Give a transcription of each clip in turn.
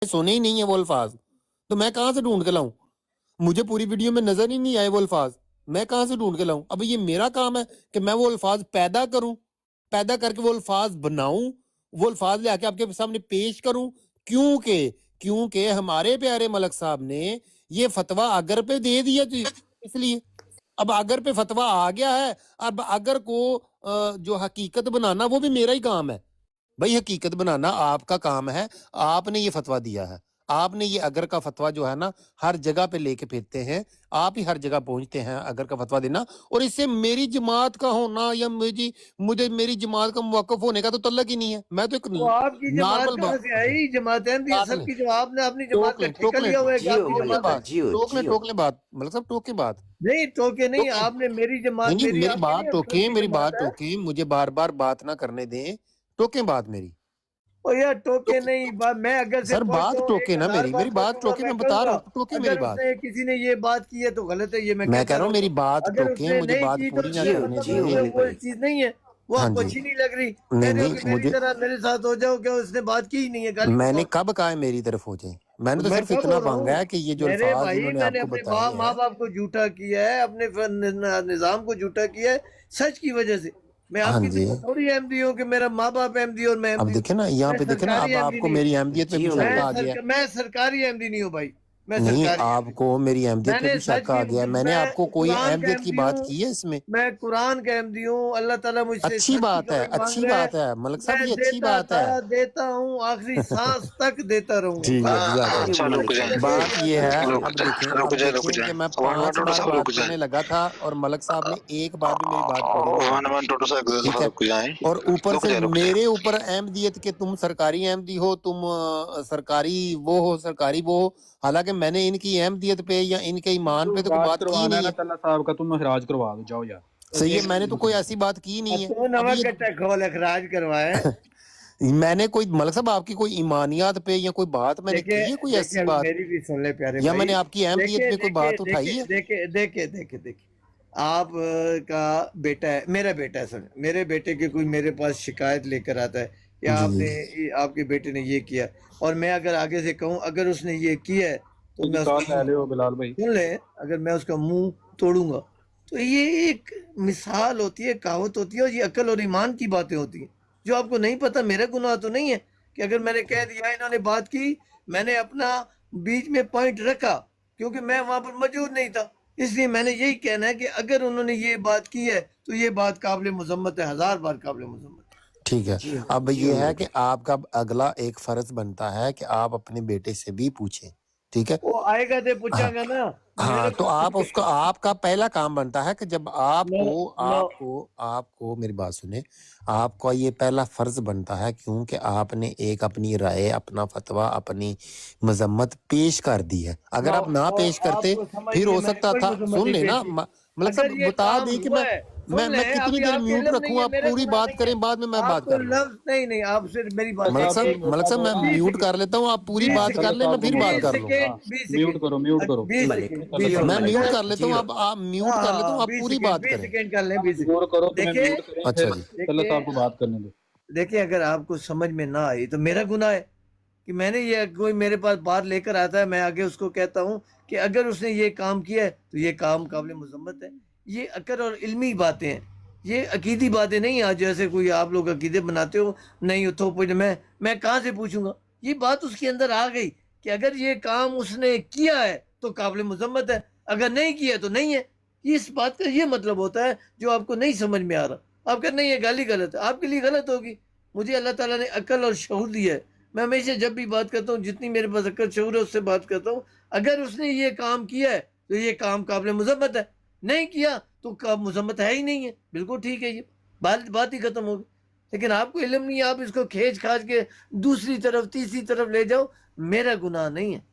सुने ही नहीं है वो अल्फाज, तो मैं कहाँ से ढूंढ के लाऊं? मुझे पूरी वीडियो में नजर ही नहीं आए वो अल्फाज, मैं कहाँ से ढूंढ के लाऊं? अब ये मेरा काम है कि मैं वो अल्फाज पैदा करूं, पैदा करके वो अल्फाज बनाऊं, वो अल्फाज ले आके आपके सामने पेश करूं। क्योंकि हमारे प्यारे मलक साहब ने ये फतवा अगर पे दे दिया, तो इसलिए अब अगर पे फतवा आ गया है। अब अगर को जो हकीकत बनाना वो भी मेरा ही काम है भाई, हकीकत बनाना आपका काम है। आपने ये फतवा दिया है, आपने ये अगर का फतवा जो है ना हर जगह पे लेके फिरते हैं, आप ही हर जगह पहुंचते हैं अगर का फतवा देना, और इससे मेरी जमात का होना या मुझे मेरी जमात का मौकफ होने का तो तल्लक ही नहीं है। मैं तो एक तो आपकी जमात नॉर्मल कहाँ से आई? जमातें भी सबकी, जो आपने अपनी जमात का ठेका टोकले लिया हुआ है कि आपकी टोकले जमात है। बात टोकले बात मतलब सब टोके बात नहीं टोके नहीं, टोके आपने मेरी जमात, नहीं, मेरी आपकी बात नहीं, टोके, सबकी मेरी जमात बात है। टोके, मुझे बार बार बात ना करने दें, टोके बात मेरी। और यार टोके नहीं, मैं अगर से सर बात पढ़ता हूँ टोके ना 1000 बार मेरी बात पढ़ूंगा, टोके, मैं मैं बता रहा कहूंगा हूँ टोके मेरी अगर बात। उसने किसी ने ये बात की है तो गलत है, ये मैं मैं कहता कह रहा हूँ मेरी बात अगर टोके, उसने मुझे नहीं बात की तो पूरी ना उससे करने मतलब दें। वो चीज नहीं है, वो हाँ आपको जी, अच्छी नहीं लग रही, कह नहीं रहे हो कि नहीं, मेरी मुझे तरह मेरे साथ हो जाओ, क्या उसने बात की ही नहीं है, गाली मैंने कब कहा है मेरी तरफ हो जाए? मैंने तो मैं सिर्फ कब इतना हो रहा मांगा हूँ? है कि ये जो मेरे अल्फाज भाई इन्होंने मैंने आपको अपने बताए माँ हैं। बाप को झूठा किया है, अपने निजाम को झूठा किया है सच की वजह से। मैं हाँ आपकी जी, तरह थोड़ी अहमदी हूँ कि मेरा माँ बाप अहमदी और मैं अब अहमदी हूँ। देखे ना, यहाँ मैं पे देखे ना, सरकारी अब अहमदी आपको नहीं हूँ। मेरी अहमियत पे भी शक आ गया। मैं सरकारी अहमदी नहीं हूँ भाई, मैं नहीं, सरकारी अहमदी हूँ। आपको मेरी अहमियत पे मैंने भी सच शक आ की, गया। मैंने मैं आपको कोई कुरान का अहमियत की अहमदी बात हूँ, की है इसमें? मैं कुरान का अहमदी हूँ। अल्लाह ताला मुझसे अच्छी सच की बात है, गवाही मांग अच्छी रहा है। बात है मलक साहब, मैं ये अच्छी देता बात था, है। देता हूँ, आखिरी सांस तक देता ठीक रहूंगा। है, जज़ाक अच्छा रुक जाए, बात ये है। रुक अब जाए देखें कि मैं वन वन 5 टोटो बार सब बात रुक जाए, करने लगा था और मलक साहब ने एक बार भी मेरी बात पूरी नहीं वन की। वन टोटो सब ठीक है, रुक जाए, और ऊपर से रुक जाए। मेरे ऊपर अहमदियत के तुम सरकारी अहमदी हो, तुम सरकारी वो हो, सरकारी वो हो। हालांकि मैंने इनकी अहमदियत पे या इनके ईमान पे तो कोई बात की नहीं है। तल्ला साहब का तुम अखराज करवा दो, जाओ यार। सही है, मैंने तो कोई ऐसी बात की नहीं है। तो अब नवा ये कट्टा खोल अखराज करवाए। मैंने कोई मलक साहब आपकी कोई ईमानियात पे या कोई बात मैंने देखे की है, कोई देखे ऐसी अभी बात, मेरी भी सुन ले प्यारे या भाई। मैंने आपकी अहमदियत देखे पे कोई देखे बात उठाई देखे है? देखे देखे देखे देखे आप का बेटा है, मेरा बेटा है, सुन, मेरे बेटे की कोई मेरे पास शिकायत लेकर आता है कि जी जी, आपके बेटे ने ये किया, और मैं अगर आगे से कहूँ अगर उसने ये किया है तो मैं कॉल उसका ले लो बिलाल भाई। सुन ले, अगर मैं उसका मुंह तोड़ूंगा, तो ये एक मिसाल होती है, कहावत होती है, और ये अकल और ईमान की बातें होती हैं जो आपको नहीं पता। मेरा गुनाह तो नहीं है कि अगर मैंने कह दिया, इन्होंने बात की, मैंने अपना बीच में पॉइंट रखा क्योंकि मैं वहां पर मौजूद नहीं था, इसलिए मैंने यही कहना है कि अगर उन्होंने ये बात की है तो ये बात काबिल मजम्मत है, 1000 बार काबिल मजम्मत है। ठीक है। अब ये है कि आपका अगला एक फर्ज बनता है कि आप अपने बेटे से भी पूछें, ठीक है? वो आएगा तो हाँ पूछागा ना हाँ, मेरे तो आप उसका, आपका पहला काम बनता है कि जब नो आपको नो आपको आपको मेरी बात सुने, आपका ये पहला फर्ज बनता है, क्योंकि आपने एक अपनी राय, अपना फतवा, अपनी मजम्मत पेश कर दी है। अगर नो आप ना नो, पेश करते, आपको समझ फिर नहीं हो है, मैंने सकता कोई था, मजम्मत सुन नहीं लेना पेश की। मतलब अगर सब ये बता काम दें कि हुआ है, सुन मैं लें, कितनी अभी देर आपके म्यूट इल्म नहीं रखूं, है, आप मेरे पूरी गुनाह बात नहीं है। करें, बाद में मैं बात आपको कर लूं। लफ्ज नहीं नहीं, आप सिर्फ मेरी बात मलक साहब मैं 20 म्यूट सेकंड कर लेता हूँ, आप पूरी 20 बात कर सेकंड ले, मैं फिर बात 20 कर लूंगा। सेकंड 20 म्यूट करो, म्यूट करो। 20 सेकंड 20 मैं सेकंड म्यूट कर लेता हूँ, आप म्यूट कर लेता हूँ, आप 20 पूरी सेकंड बात 20 करें। सेकंड कर लें, 20 गौर करो, सेकंड। तुम्हें देखिए म्यूट करें, अच्छा फिर जी, तल्ला साहब को देखिए बात करने दो। देखिए अगर आपको समझ में ना आई तो मेरा गुनाह है कि मैंने ये, कोई मेरे पास बात लेकर आता है, मैं आगे उसको कहता हूँ कि अगर उसने ये काम किया है तो ये काम काबिल मजम्मत है। ये अकल और इल्मी बातें हैं, ये अकीदी बातें नहीं। आज जैसे कोई आप लोग अकीदे बनाते हो, नहीं उठो पुज, मैं कहाँ से पूछूंगा? ये बात उसके अंदर आ गई कि अगर ये काम उसने किया है तो काबिल मजम्मत है, अगर नहीं किया तो नहीं है। इस बात का ये मतलब होता है जो आपको नहीं समझ में आ रहा। आप कहते नहीं ये गाली गलत है, आपके लिए गलत होगी, मुझे अल्लाह ताला ने अकल और शऊर दिया है। मैं हमेशा जब भी बात करता हूँ, जितनी मेरे पास अकल शऊर है उससे बात करता हूँ। अगर उसने ये काम किया है तो ये काम काबिल मजम्मत है, नहीं किया तो मजम्मत है ही नहीं है, बिल्कुल ठीक है, ये बात ही खत्म होगी। लेकिन आपको इल्म नहीं है, आप इसको खींच खाच के दूसरी तरफ तीसरी तरफ ले जाओ, मेरा गुनाह नहीं है,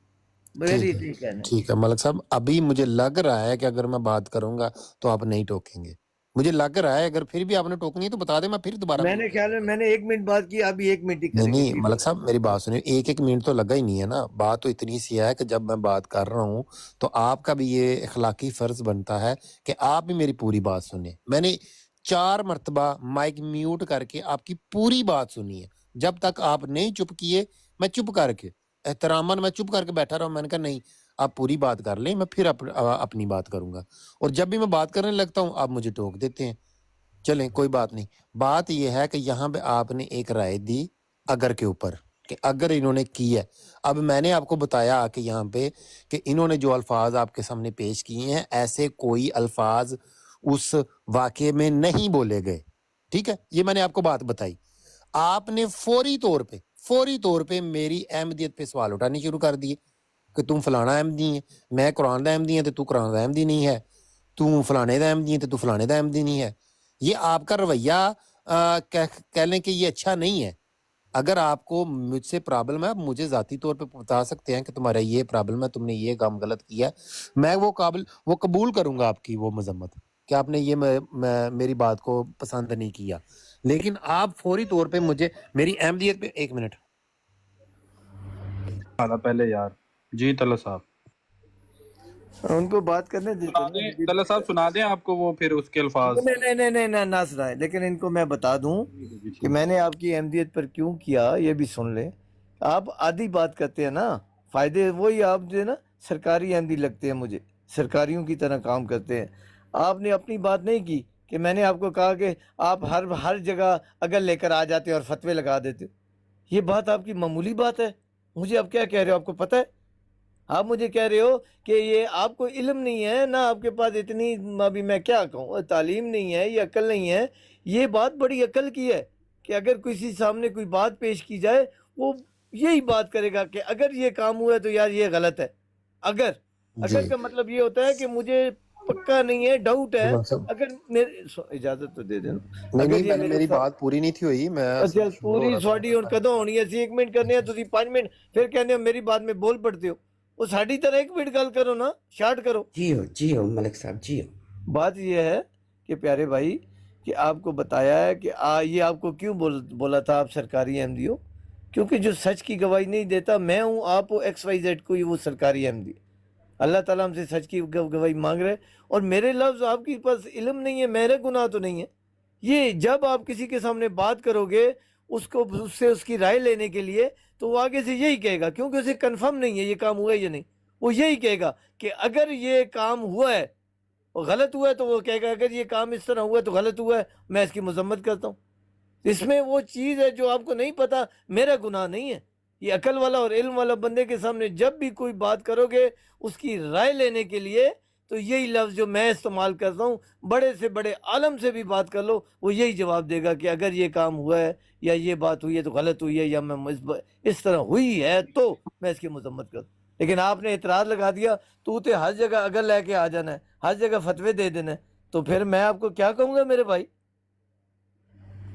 मेरी ठीक है। ठीक है मलक साहब, अभी मुझे लग रहा है कि अगर मैं बात करूंगा तो आप नहीं टोकेंगे, मुझे लग रहा है। अगर फिर भी आपने टोकनी है तो बता दें, मैं फिर दोबारा मैंने ख्याल में मैंने 1 मिनट बात की, अभी 1 मिनट ही नहीं करेंगे। नहीं मलक साहब, मेरी बात सुनिए, एक मिनट तो लगा ही नहीं है ना। बात तो इतनी सी है कि जब मैं बात कर रहा हूँ तो आपका भी ये इखलाकी फर्ज बनता है कि आप भी मेरी पूरी बात सुने। मैंने 4 मरतबा माइक म्यूट करके आपकी पूरी बात सुनी है। जब तक आप नहीं चुप किए, मैं चुप करके एहतरामन मैं चुप करके बैठा रहा हूँ। मैंने कहा नहीं, आप पूरी बात कर लें, मैं फिर अपनी बात करूंगा। और जब भी मैं बात करने लगता हूँ आप मुझे टोक देते हैं। चलें कोई बात नहीं। बात ये है कि यहाँ पे आपने एक राय दी अगर के ऊपर कि अगर इन्होंने की है। अब मैंने आपको बताया कि यहाँ पे कि इन्होंने जो अल्फाज आपके सामने पेश किए हैं, ऐसे कोई अल्फाज उस वाक़ये में नहीं बोले गए। ठीक है, ये मैंने आपको बात बताई। आपने फौरी तौर पे मेरी अहमदियत पे सवाल उठाने शुरू कर दिए कि तुम फलाना अहमदी है, मैं कुरान दा अहमदी है तो तू कुरान दा अहमदी नहीं है, तू फलाने दा अहमदी है तो तू फलाने दा अहमदी नहीं है। ये आपका रवैया कह लें कि ये अच्छा नहीं है। अगर आपको मुझसे प्रॉब्लम है, आप मुझे ज़ाती तौर पे बता सकते हैं कि तुम्हारा ये प्रॉब्लम है, तुमने ये काम गलत किया है। मैं वो कबूल करूंगा आपकी वो मजम्मत कि आपने ये मेरी बात को पसंद नहीं किया। लेकिन आप फौरी तौर पे मुझे मेरी अहमदियत पे 1 मिनट आला पहले यार। जी तला साहब उनको बात करने देते सुना ना, दें, मुझे तला साहब सुना दें आपको वो फिर उसके अल्फाज। नहीं नहीं नहीं नहीं ना सुनाए, लेकिन इनको मैं बता दूं कि मैंने आपकी अहमदियत पर क्यों किया, ये भी सुन ले। आप आधी बात करते हैं ना, फायदे वही आप जो है ना सरकारी अहमदी लगते हैं मुझे, सरकारियों की तरह काम करते हैं। आपने अपनी बात नहीं की कि मैंने आपको कहा कि आप हर जगह अगर लेकर आ जाते और फतवे लगा देते। ये बात आपकी मामूली बात है। मुझे आप क्या कह रहे हो, आपको पता है? आप मुझे कह रहे हो कि ये आपको इल्म नहीं है ना, आपके पास इतनी, अभी मैं क्या कहूँ, तालीम नहीं है, ये अकल नहीं है। ये बात बड़ी अकल की है कि अगर किसी सामने कोई बात पेश की जाए, वो यही बात करेगा कि अगर ये काम हुआ है तो यार ये गलत है। अगर जी का मतलब ये होता है कि मुझे पक्का नहीं है, डाउट है। अगर मेरे इजाजत तो दे देना, नहीं अगर नहीं, ये पहले मेरी बात पूरी नहीं थी हुई। मैं अच्छा शुरू हो पूरी रहा था। ਤੁਹਾਡੀ ਹੁਣ ਕਦੋਂ ਹੋਣੀ ਹੈ? ਅਸੀਂ 1 ਮਿੰਟ ਕਰਨੇ ਆ, ਤੁਸੀਂ 5 ਮਿੰਟ ਫਿਰ ਕਹਿੰਦੇ ਹੋ ਮੇਰੀ ਬਾਤ में बोल पड़ते हो। वो साड़ी तरह 1 मिनट गल करो ना, शार्ट करो। जी हो मलिक साहब, जी हो। बात ये है कि प्यारे भाई कि आपको बताया है कि ये आपको क्यों बोला था आप सरकारी अहमदी हो, क्योंकि जो सच की गवाही नहीं देता, मैं हूँ, आप हो, XYZ कोई वो सरकारी अहमदी। अल्लाह ताला हमसे सच की गवाही मांग रहे, और मेरे लफ्ज़ आपके पास इल्म नहीं है, मेरे गुनाह तो नहीं है। ये जब आप किसी के सामने बात करोगे उसको, उससे उसकी राय लेने के लिए, तो वो आगे से यही कहेगा, क्योंकि उसे कंफर्म नहीं है ये काम हुआ है या नहीं। वो यही कहेगा कि अगर ये काम हुआ है और गलत हुआ है, तो वो कहेगा अगर ये काम इस तरह हुआ है तो गलत हुआ है, मैं इसकी मजम्मत करता हूँ। इसमें वो चीज़ है जो आपको नहीं पता, मेरा गुनाह नहीं है। ये अकल वाला और इल्म वाला बंदे के सामने जब भी कोई बात करोगे उसकी राय लेने के लिए, तो यही लफ्ज़ जो मैं इस्तेमाल करता हूँ, बड़े से बड़े आलम से भी बात कर लो, वो यही जवाब देगा कि अगर ये काम हुआ है या ये बात हुई है तो गलत हुई है, या मैं इस तरह हुई है तो मैं इसकी मजम्मत करूँ। लेकिन आपने इतराज़ लगा दिया, तू तो हर जगह अगर लेके आ जाना है, हर जगह फतवे दे देना है, तो फिर मैं आपको क्या कहूँगा मेरे भाई?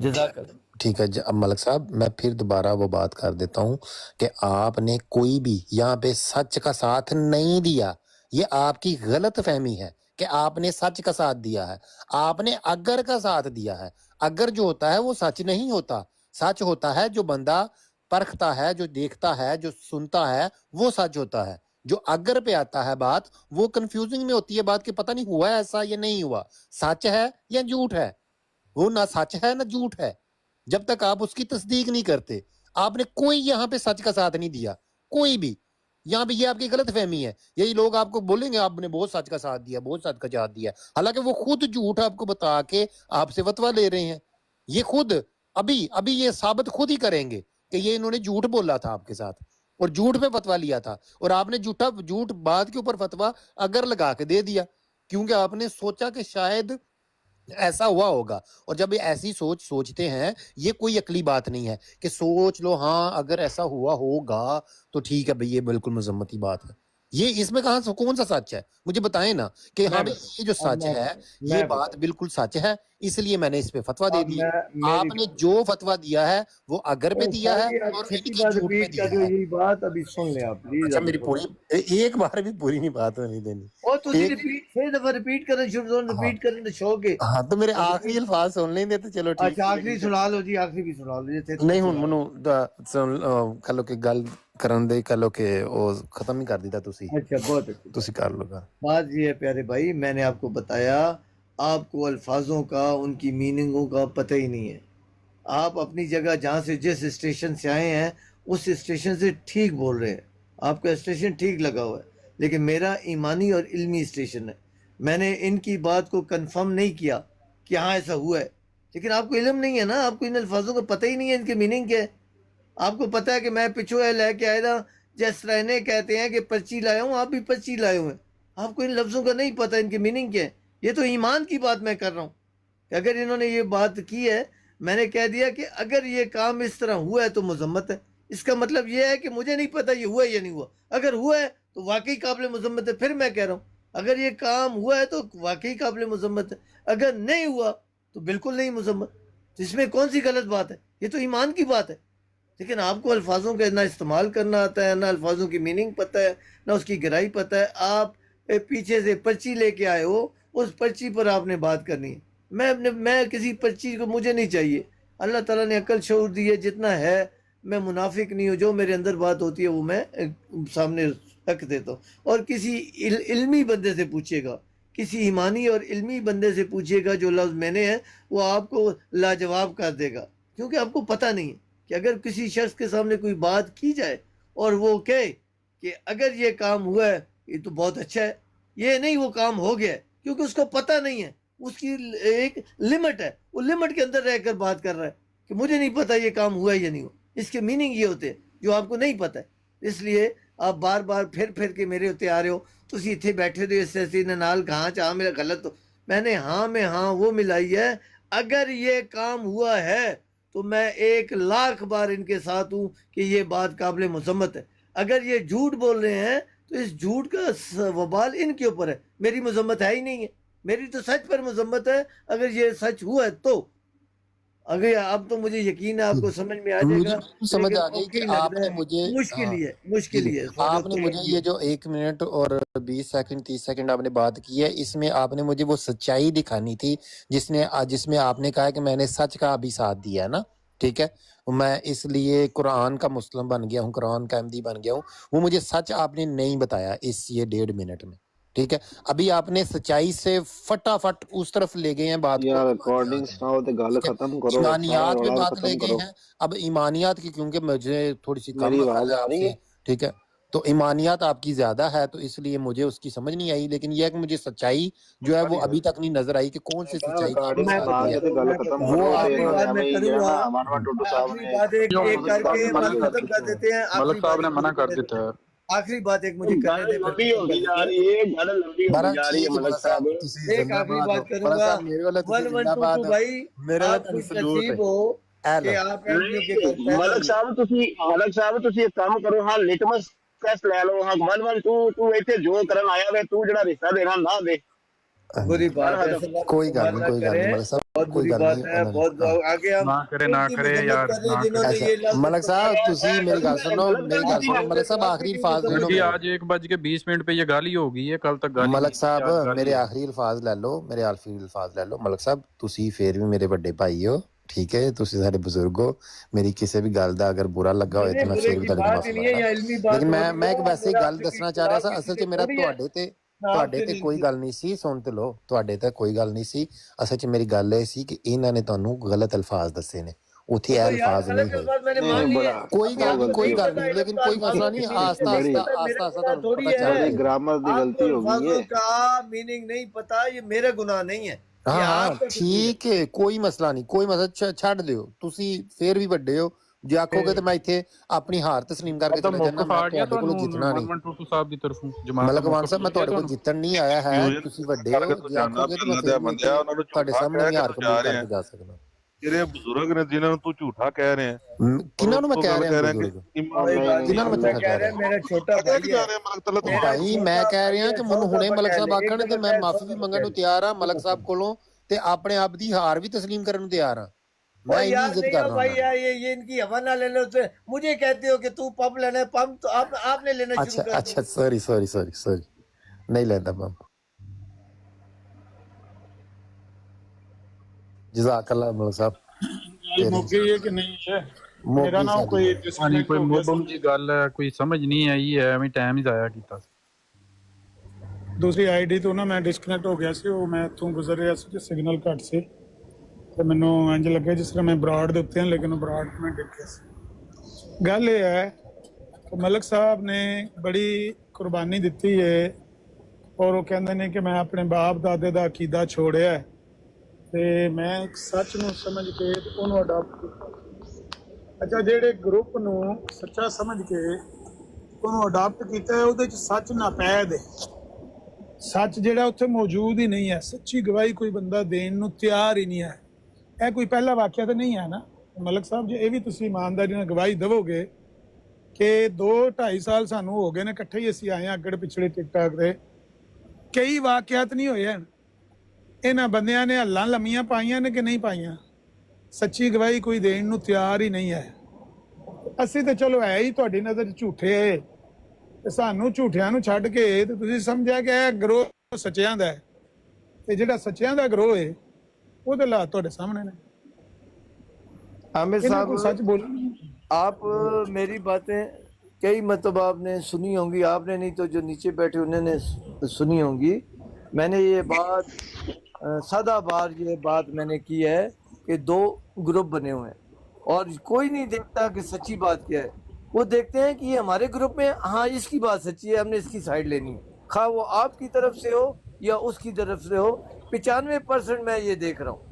जज़ाकल्लाह। ठीक है अब मलिक साहब, मैं फिर दोबारा वो बात कर देता हूँ कि आपने कोई भी यहाँ पे सच का साथ नहीं दिया। ये आपकी गलत फहमी है कि आपने सच का साथ दिया है। आपने अगर का साथ दिया है। अगर जो होता है वो सच नहीं होता। सच होता है जो बंदा परखता है, जो देखता है, जो सुनता है, वो सच होता है। जो अगर पे आता है बात, वो कंफ्यूजिंग में होती है बात कि पता नहीं हुआ ऐसा या नहीं हुआ, सच है या झूठ है। वो ना सच है ना झूठ है, जब तक आप उसकी तस्दीक नहीं करते। आपने कोई यहाँ पे सच का साथ नहीं दिया, कोई भी। यहाँ पे ये आपकी गलत फहमी है। यही लोग आपको बोलेंगे आपने बहुत सच का साथ दिया, बहुत सच का साथ दिया, हालांकि वो खुद झूठ आपको बता के आपसे फतवा ले रहे हैं। ये खुद अभी अभी ये साबित खुद ही करेंगे कि ये इन्होंने झूठ बोला था आपके साथ और झूठ पे फतवा लिया था, और आपने झूठ बात के ऊपर फतवा अगर लगा के दे दिया, क्योंकि आपने सोचा कि शायद ऐसा हुआ होगा। और जब ये ऐसी सोचते हैं, ये कोई अकली बात नहीं है कि सोच लो हाँ अगर ऐसा हुआ होगा तो ठीक है भाई, ये बिल्कुल मजम्मती बात है। ये इसमें कहाँ से कौन सा सच है, मुझे बताएं ना कि हाँ भाई ये जो सच है, ये बात बिल्कुल सच है, इसलिए मैंने इस पे फतवा दे दिया। आपने जो फतवा दिया है वो अगर पे दिया है और इनकी झूठ पे दिया है। यही बात अभी सुन ले आप प्लीज। अच्छा मेरी पूरी एक बार भी पूरी नहीं बात होने देनी। और ਤੁਸੀਂ रिपीट 6 दफा रिपीट करना शुरू करो, रिपीट करने ਦਾ ਸ਼ੌਕ ਹੈ। हाँ तो मेरे आखिरी अल्फाज सुन लेंगे तो चलो ठीक। अच्छा आखिरी ਸੁਣਾ ਲਓ ਜੀ, ਆਖਰੀ ਵੀ ਸੁਣਾ ਲਓ ਜਿੱਥੇ ਨਹੀਂ ਹੁਣ ਮੈਨੂੰ ਕਹ ਲੋ ਕਿ ਗੱਲ ਕਰਨ ਦੇ ਕਹ ਲੋ कि ਉਹ ਖਤਮ ਹੀ ਕਰ ਦਿੱਤਾ ਤੁਸੀਂ। अच्छा बहुत अच्छी ਤੁਸੀਂ ਕਰ ਲਓ ਗੱਲ। बात ये है प्यारे भाई, मैंने आपको बताया आपको अल्फाजों का, उनकी मीनिंगों का पता ही नहीं है। आप अपनी जगह जहाँ से जिस स्टेशन से आए हैं اس اسٹیشن سے ٹھیک بول رہے ہیں، آپ کا اسٹیشن ٹھیک لگا ہوا ہے، لیکن میرا ایمانی اور علمی اسٹیشن ہے. میں نے ان کی بات کو کنفرم نہیں کیا کہ ہاں ایسا ہوا ہے، لیکن آپ کو علم نہیں ہے نا، آپ کو ان الفاظوں کا پتہ ہی نہیں ہے ان کے میننگ کیا ہے. آپ کو پتہ ہے کہ میں پچھو لے کے آیا تھا، جس طرح انہیں کہتے ہیں کہ پرچی لائے ہوں، آپ بھی پرچی لائے ہوئے ہیں. آپ کو ان لفظوں کا نہیں پتہ ان کے میننگ کیا ہے. یہ تو ایمان کی بات میں کر رہا ہوں کہ اگر انہوں نے یہ بات کی ہے، میں نے کہہ دیا کہ اگر یہ کام اس طرح ہوا ہے تو مذمت ہے. اس کا مطلب یہ ہے کہ مجھے نہیں پتہ یہ ہوا ہے یا نہیں ہوا. اگر ہوا ہے تو واقعی قابل مذمت ہے. پھر میں کہہ رہا ہوں اگر یہ کام ہوا ہے تو واقعی قابل مذمت ہے، اگر نہیں ہوا تو بالکل نہیں مذمت. تو اس میں کون سی غلط بات ہے؟ یہ تو ایمان کی بات ہے. لیکن آپ کو الفاظوں کا نہ استعمال کرنا آتا ہے، نہ الفاظوں کی میننگ پتہ ہے، نہ اس کی گہرائی پتہ ہے. آپ پیچھے سے پرچی لے کے آئے ہو، اس پرچی پر آپ نے بات کرنی ہے. میں کسی پرچی کو مجھے نہیں چاہیے. اللہ تعالیٰ نے عقل شعور دی ہے جتنا ہے. میں منافق نہیں ہوں، جو میرے اندر بات ہوتی ہے وہ میں سامنے رکھ دیتا ہوں. اور کسی علمی بندے سے پوچھیے گا، کسی ایمانی اور علمی بندے سے پوچھیے گا، جو لفظ میں نے ہے وہ آپ کو لاجواب کر دے گا، کیونکہ آپ کو پتہ نہیں ہے کہ اگر کسی شخص کے سامنے کوئی بات کی جائے اور وہ کہے کہ اگر یہ کام ہوا ہے یہ تو بہت اچھا ہے، یہ نہیں وہ کام ہو گیا ہے، کیونکہ اس کو پتہ نہیں ہے. اس کی ایک لمٹ ہے، وہ لمٹ کے اندر رہ کر بات کر رہا ہے کہ مجھے نہیں پتہ یہ کام ہوا ہے یا نہیں ہوا. اس کے میننگ یہ ہوتے ہیں جو آپ کو نہیں پتہ ہے. اس لیے آپ بار بار پھر کے میرے ہوتے آ رہے ہو. تسی اتنے بیٹھے دے اس ایسی نال کہاں چاہ میرا غلط ہو. میں نے ہاں میں ہاں وہ ملائی ہے. اگر یہ کام ہوا ہے تو میں 1,00,000 بار ان کے ساتھ ہوں کہ یہ بات قابل مذمت ہے. اگر یہ جھوٹ بول رہے ہیں تو اس جھوٹ کا وبال ان کے اوپر ہے، میری مذمت ہے ہی نہیں ہے. میری تو سچ پر مذمت ہے اگر یہ سچ ہوا ہے تو. اگر اب تو مجھے یقین ہے آپ کو سمجھ میں آ جائے مجھے گا، بالکل سمجھ لیکن آ گئی اوکے کہ ہی لگ آپ رہا نے ہے. مجھے مشکل ہاں ہی ہے، جی مشکل جی ہی ہے. آپ نے مجھے یہ جو 1 منٹ اور 20 سیکنڈ 30 سیکنڈ آپ نے بات کی ہے، اس میں آپ نے مجھے وہ سچائی دکھانی تھی جس میں آپ نے کہا کہ میں نے سچ کا بھی ساتھ دیا ہے نا. ٹھیک ہے، میں اس لیے قرآن کا مسلم بن گیا ہوں، قرآن کا احمدی بن گیا ہوں. وہ مجھے سچ آپ نے نہیں بتایا اس یہ 1.5 منٹ میں. ٹھیک ہے، ابھی آپ نے سچائی سے فٹافٹ اس طرف لے گئے ہیں بات کو یار ریکارڈنگ ایمانیات میں. سناؤ تے گل ٹھیک ہے، ختم کرو، سارا ایمانیات پہ رولا بات لے ختم گئے کرو. ہیں. اب ایمانیات کی کیونکہ مجھے تھوڑی سی کم میری عقل آواز ہے آ آپ رہی سے. ہے؟ ٹھیک ہے، تو ایمانیات آپ کی زیادہ ہے تو اس لیے مجھے اس کی سمجھ نہیں آئی. لیکن یہ ہے کہ مجھے سچائی جو ہے وہ ابھی تک نہیں نظر آئی کہ کون میں سی کہا سچائی کا آپ نے ریکارڈنگ میں ساتھ سنا دیا کے بتاؤں تے گا، گل میں ختم بتاؤں کرو. گا. وہ تے آپ. آخری انہوں نے بات میں ایویں ہی کروں ہے گا. نا، منوا ٹوٹو صاحب آخری نے بات ایک کر ملک کے صاحب نے بات منع کر ختم کر دیتا ہے. دیتے ہیں. ملک آخری صاحب بات نے ایک منع مجھے کر کرنے دیں. دیتا ہے. آخری بات ایک مجھے گل کرنے دیں، پھر لمبی ختم کر ہوتی جا دیتے ہیں. رہی ہے، گل لمبی ہوتی بڑا جا رہی ہے ٹھیک ہے ملک ملک صاحب. صاحب تسی ایک زندہ آخری باد ہو. بات کروں ملک گا. صاحب میرے والے تسی زندہ 1122 باد ہو. بھائی، میرے والے آپ تن خوش سلوٹ ہے. نصیب ہو اے لو کہ آپ ایف بی او کے گھر نہیں پیدا ملک ہوئے. صاحب تسی ایک کام کرو، ہاں لٹمس ٹیسٹ لے لو. ہاں 112 تو ایتھے جو کرن آیا وے، تو جڑا رشتہ دینا نہ دے. بری گل بات ہے، ایسا ختم. بات کوئی گل استعمال نہیں، نہ کوئی گل نہیں کریں. ملک صاحب، بہت کوئی بری گل بات نہیں. ہے. انہوں نے بہت ہاں آگے ہم نہ ان کی کرے مذمت یار، کر رہے ہیں نہ جنہوں نے کرے. اچھا یہ لفظ ملک استعمال صاحب کیا. تسی میری گل اگر سنو، غلط میری گل گل کیتی سنو. ہے. ملک صاحب آخری کی الفاظ نہیں سنو مذمت جی، کریں. میرے. آج 1:20 پہ یہ گالی ہو گئی ہے، کل تک گالی نہیں ملک ہوئی تھی، صاحب آج گالی میرے ہو گئی. آخری الفاظ لے لو، میرے آخری الفاظ لے لو. ملک صاحب تسی پھر بھی میرے بڑے بھائی ہو. ٹھیک ہے، تسی سارے بزرگ ہو. میری کسی بھی گل دا اگر برا لگا ہوئے تو نہیں، میں برے پھر بھی کی تہاڈے تو بات ہی معافی نہیں ہے. منگدا. یا علمی بات لیکن ہو میں رہی ایک ہے. ویسے ہی میرا گل آپ کے دسنا چاہ رہا خلاف سا. کسی اصل سے چ میرا تھوڑی ہے. ਤੁਹਾਡੇ آپ سے ਤੇ نہیں ਕੋਈ تھی. ਗੱਲ ਨਹੀਂ ਸੀ. ਸੁਣ ਤੇ ਲੋ, ਤੁਹਾਡੇ ਤੇ ਕੋਈ ਗੱਲ ਨਹੀਂ ਸੀ. ਅਸਲ 'ਚ ਮੇਰੀ ਗੱਲ ਇਹ ਸੀ ਕਿ ਇਹਨਾਂ ਨੇ ਤੁਹਾਨੂੰ ਗਲਤ ਅਲਫਾਜ਼ ਦੱਸੇ ਨੇ, ਉੱਥੇ ਇਹ تو یار ਅਲਫਾਜ਼ ਨਹੀਂ غلط ہوਏ. الفاظ میں نے مان نہیں لیے. بڑا ਕੋਈ ابھی ਗੱਲ آپ بہت ਨਹੀਂ، کو غلطی ਕੋਈ نہیں ہو ਗੱਲ گئی. پتا ਨਹੀਂ. علم لیکن کا ਕੋਈ الفاظوں مسئلہ کی نہیں. میننگ آہستہ مجھے نہیں بڑی آہستہ پتا. میرا آہستہ آہستہ گناہ ਤੁਹਾਨੂੰ تھوڑی پتہ ہے. ਚੱਲ بڑی جائے گا. گرامر دی آپ کو غلطی ہو گئی الفاظوں ہے. کا میننگ نہیں پتا، یہ میرا گناہ نہیں ہے، یہ ਹਾਂ ਹਾਂ آپ کا قصور ہے. ਠੀਕ ਹੈ, ਕੋਈ ਮਸਲਾ ਨਹੀਂ, ਕੋਈ ਮਸਲਾ. ਛੱਡ ਦਿਓ, ਤੁਸੀਂ ਫੇਰ ਵੀ ਵੱਡੇ ਹੋ. ਜੇ ਆਖੋਗੇ ਤਾਂ ਮੈਂ ਇੱਥੇ ਆਪਣੀ ਹਾਰ ਤਸਲੀਮ ਕਰਕੇ ਮਤਲਬ ਚਲਾ ਜਾਣਾ. ਮੌਕਫ ਮੈਂ ਆ ਗਿਆ ਤੁਹਾਡੇ ਕੋਲੋਂ ਤੁਹਾਨੂੰ ਜਿੱਤਣਾ ਨਹੀਂ. 1122 ਸਾਹਿਬ ਦੀ ਤਰਫੋਂ, ਜਮਾਤ ਦਾ ਮਲਕ ਮਾਨ ਮੌਕਫ ਸਾਹਿਬ, ਮੈਂ ਮਿਲ ਗਿਆ ਤੁਹਾਡੇ ਕੋਲ ਤੁਹਾਨੂੰ? ਜਿੱਤਣ ਨਹੀਂ ਆਇਆ ਹੈ. ਤੁਸੀਂ ਵੱਡੇ ਹੋ. ਜੇ ਆਖੋਗੇ ਤਾਂ ਮੈਂ ਫੇਰ ਵੀ ਇੱਥੇ ਤੁਹਾਡੇ ਸਾਹਮਣੇ ਵੀ ਹਾਰ ਕਬੂਲ ਕਰਕੇ ਜਾ ਸਕਦਾ. ਤੇਰੇ ਬਜ਼ੁਰਗ ਨੇ ਜਿਨ੍ਹਾਂ ਨੂੰ ਤੂੰ ਝੂਠਾ ਕਹਿ ਰਿਹਾ ਹੈ, ਔਰ ਕਿਹਨਾਂ ਨੂੰ ਮੈਂ ਉੱਤੋਂ ਕਹਿ ਗੱਲ ਰਿਹਾ ਕਹਿ ਰਿਹਾ ਕਿ ਬਜ਼ੁਰਗ? کوئی نہیں بات نہیں ਕਿਹਨਾਂ نہیں. ਨੂੰ ਮੈਂ میں ਝੂਠਾ کہہ ਕਹਿ رہا ਰਿਹਾ? ہے میرا چھوٹا ਕਹਿ بھائی ਕੇ ہے. ਜਾ ਰਿਹਾ ਮਲਕ ਤਲਾ ਤੂੰ میرا ਭਾਈ ਮੈਂ چھوٹا ਕਹਿ بھائی ਰਿਹਾ ہے. ਕਿ سو ਮੈਨੂੰ ਹੁਣੇ دفعہ ਮਲਕ کہہ ਸਾਹਿਬ لے. ایک ਆਖਣ ਤੇ دفعہ ਮੈਂ کہہ 100 ਮਾਫੀ ਵੀ دفعہ ਮੰਗਣ کہہ ਨੂੰ لے. ਤਿਆਰ ਹਾਂ ਮਲਕ ਸਾਹਿਬ ਕੋਲੋਂ, ਤੇ ਆਪਣੇ ਆਪ ਦੀ ਹਾਰ ਵੀ تسلیم ਕਰਨ ਨੂੰ ਤਿਆਰ ਹਾਂ. او ਮੈਂ ਇੰਨੀ یار ਇੱਜ਼ਤ نہیں ਕਰ ہو رہا بھائی ਉਹਨਾਂ ਦੀ. یار، یہ ان کی ہوا نہ لے لو. مجھے کہتے ہو کہ تو پمپ لینا ہے. پمپ تو آپ نے لینا شروع ਅੱਛਾ کر دی. ਅੱਛਾ, ਸੌਰੀ ਸੌਰੀ ਸੌਰੀ ਸੌਰੀ, ਨਹੀਂ ਲੈਂਦਾ ਪੰਪ. جزاک اللہ ملک صاحب. گل تیرے مک گئی ہے کہ نہیں ہے؟ میرا موگی نا ساری کوئی گل. ہاں جی، ڈسکنیکٹ کوئی ہو گیا مبم سمجھ. جی گل ہے، کوئی سمجھ نہیں آئی ہے، ایویں ٹائم ہی ضائع کیتا. دوسری آئی ڈی تو نا میں ڈسکنیکٹ ہو گیا سی. وہ میں اتوں گزر رہا سی, سگنل گھٹ سی, تو مینوں انج لگا جس طرح میں براڈ دے اتتے ہاں, لیکن براڈ میں ڈگ گیا سی. ਗੱਲ ਇਹ ਹੈ ਕਿ ਮਲਕ ਸਾਹਿਬ ਨੇ ਬੜੀ ਕੁਰਬਾਨੀ ਦਿੱਤੀ ਹੈ ਔਰ ਉਹ ਕਹਿੰਦੇ ਨੇ ਕਿ ਮੈਂ ਆਪਣੇ ਬਾਪ ਦਾਦੇ ਦਾ ਅਕੀਦਾ ਛੋੜਿਆ ਹੈ ਤੇ ਮੈਂ ਇੱਕ ਸੱਚ ਨੂੰ ਸਮਝ ਕੇ ਉਹਨੂੰ ਅਡਾਪਟ ਕੀਤਾ। ਅੱਛਾ, ਜਿਹੜੇ ਗਰੁੱਪ ਨੂੰ ਸੱਚਾ ਸਮਝ ਕੇ ਉਹਨੂੰ ਅਡਾਪਟ ਕੀਤਾ ਉਹਦੇ 'ਚ ਸੱਚ ਨਾਪੈਦ ਹੈ। ਸੱਚ ਜਿਹੜਾ ਉੱਥੇ ਮੌਜੂਦ ਹੀ ਨਹੀਂ ਹੈ, ਸੱਚੀ ਗਵਾਹੀ ਕੋਈ ਬੰਦਾ ਦੇਣ ਨੂੰ ਤਿਆਰ ਹੀ ਨਹੀਂ ਹੈ। ਇਹ ਕੋਈ ਪਹਿਲਾ ਵਾਕਿਆ ਤਾਂ ਨਹੀਂ ਹੈ ਨਾ ਮਲਕ ਸਾਹਿਬ ਜੀ? ਇਹ ਵੀ ਤੁਸੀਂ ਇਮਾਨਦਾਰੀ ਨਾਲ ਗਵਾਹੀ ਦੇਵੋਗੇ ਕਿ 2-2.5 ਸਾਲ ਸਾਨੂੰ ਹੋ ਗਏ ਨੇ ਇਕੱਠੇ ਹੀ ਅਸੀਂ ਆਏ ਹਾਂ ਅੱਗੜ ਪਿਛੜੇ ਟਿਕਟਾਕ ਦੇ, ਕਈ ਵਾਕਿਆਤ ਨਹੀਂ ਹੋਏ ਹਨ। ਇਹਨਾਂ ਬੰਦਿਆਂ ਨੇ ਹੱਲਾਂ ਲੰਮੀਆਂ ਪਾਈਆਂ ਨੇ ਕਿ ਨਹੀਂ ਪਾਈਆਂ? ਸੱਚੀ ਗਵਾਹੀ ਕੋਈ ਦੇਣ ਨੂੰ ਤਿਆਰ ਹੀ ਨਹੀਂ ਹੈ। ਅਸੀਂ ਤਾਂ ਚਲੋ ਹੈ ਹੀ ਤੁਹਾਡੀ ਨਜ਼ਰ 'ਚ ਝੂਠੇ, ਤੇ ਸਾਨੂੰ ਝੂਠਿਆਂ ਨੂੰ ਛੱਡ ਕੇ ਤੇ ਤੁਸੀਂ ਸਮਝਿਆ ਕਿ ਇਹ ਗਰੋਹ ਸੱਚਿਆਂ ਦਾ ਹੈ, ਤੇ ਜਿਹੜਾ ਸੱਚਿਆਂ ਦਾ ਗਰੋਹ ਹੈ ਉਹਦੇ ਹਾਲਾਤ ਤੁਹਾਡੇ ਸਾਹਮਣੇ ਨੇ। आमिर ਇਹਨਾਂ साहब, को सच बोल आप मेरी बातें कई मतलब आपने सुनी होंगी, आपने नहीं तो जो नीचे बैठे उन्होंने सुनी होंगी। मैंने ये बात सदा बार ये बात मैंने की है कि 2 ग्रुप बने हुए हैं और कोई नहीं देखता कि सच्ची बात क्या है। वो देखते हैं कि ये हमारे ग्रुप में, हाँ इसकी बात सच्ची है, हमने इसकी साइड लेनी है, खा वो आपकी तरफ से हो या उसकी तरफ से हो। 95% मैं ये देख रहा हूँ।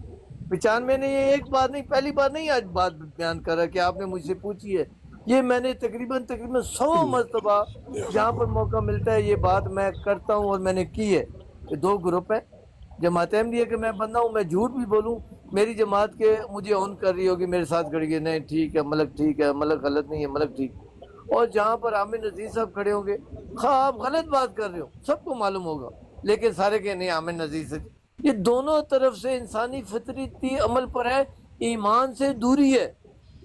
95 ने ये एक बार नहीं, पहली बार नहीं आज बात बयान करा कि आपने मुझसे पूछी है। ये मैंने तकरीबन 100 मरतबा जहाँ पर मौका मिलता है ये बात मैं करता हूँ और मैंने की है। कि 2 ग्रुप है, जमात अहमदिया के मैं बंदा हूँ, मैं झूठ भी बोलूँ, मेरी जमात के मुझे ऑन कर रही होगी, मेरे साथ खड़ी है, नहीं ठीक है मलक, ठीक है मलक, गलत नहीं है मलक, ठीक। और जहाँ पर आमिर नज़ीर साहब खड़े होंगे, हाँ आप गलत बात कर रहे हो, सबको मालूम होगा, लेकिन सारे कहे नहीं आमिर नज़ीर से। ये दोनों तरफ से इंसानी फितरती अमल पर है, ईमान से दूरी है।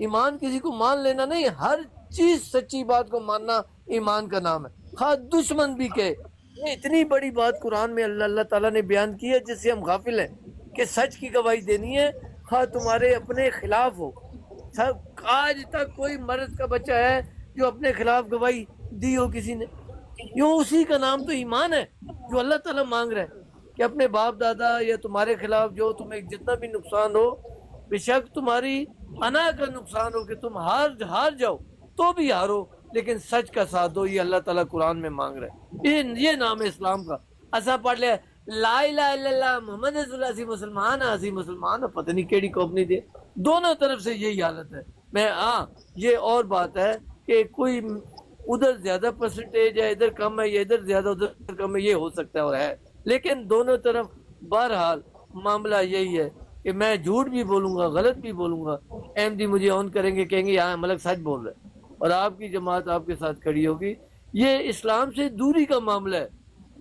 ईमान किसी को मान लेना नहीं, हर चीज सच्ची बात को मानना ईमान का नाम है। हाँ दुश्मन भी कहे, ये इतनी बड़ी बात कुरान में अल्लाह ताला ने बयान की है जिससे हम गाफिल हैं कि सच की गवाही देनी है, हाँ तुम्हारे अपने खिलाफ हो। सब आज तक कोई मर्द का बच्चा है जो अपने खिलाफ गवाही दी हो किसी ने? यूँ उसी का नाम तो ईमान है जो अल्लाह ताला मांग रहा है कि अपने बाप दादा या तुम्हारे खिलाफ जो तुम्हें जितना भी नुकसान हो, बेशक तुम्हारी अना का नुकसान हो कि तुम हार जाओ तो भी हारो, लेकिन सच का साथ दो, ये अल्लाह ताला कुरान में मांग रहा है। ये नाम है इस्लाम का। असा पढ़ लिया ला इलाहा इल्लल्लाह मोहम्मद रसूलुल्लाह, असी मुसलमान है, असी मुसलमान है, पता नहीं केड़ी कौम नहीं दे। दोनों तरफ से यही हालत है। मैं ये और बात है कि कोई उधर ज्यादा परसेंटेज है, इधर कम है, या इधर ज्यादा उधर कम है, ये हो सकता है और है, लेकिन दोनों तरफ बहरहाल मामला यही है कि मैं झूठ भी बोलूंगा, गलत भी बोलूंगा, अहमदी मुझे ऑन करेंगे, कहेंगे यहाँ मलक सच बोल रहे हैं, और आपकी जमात आपके साथ खड़ी होगी। ये इस्लाम से दूरी का मामला है,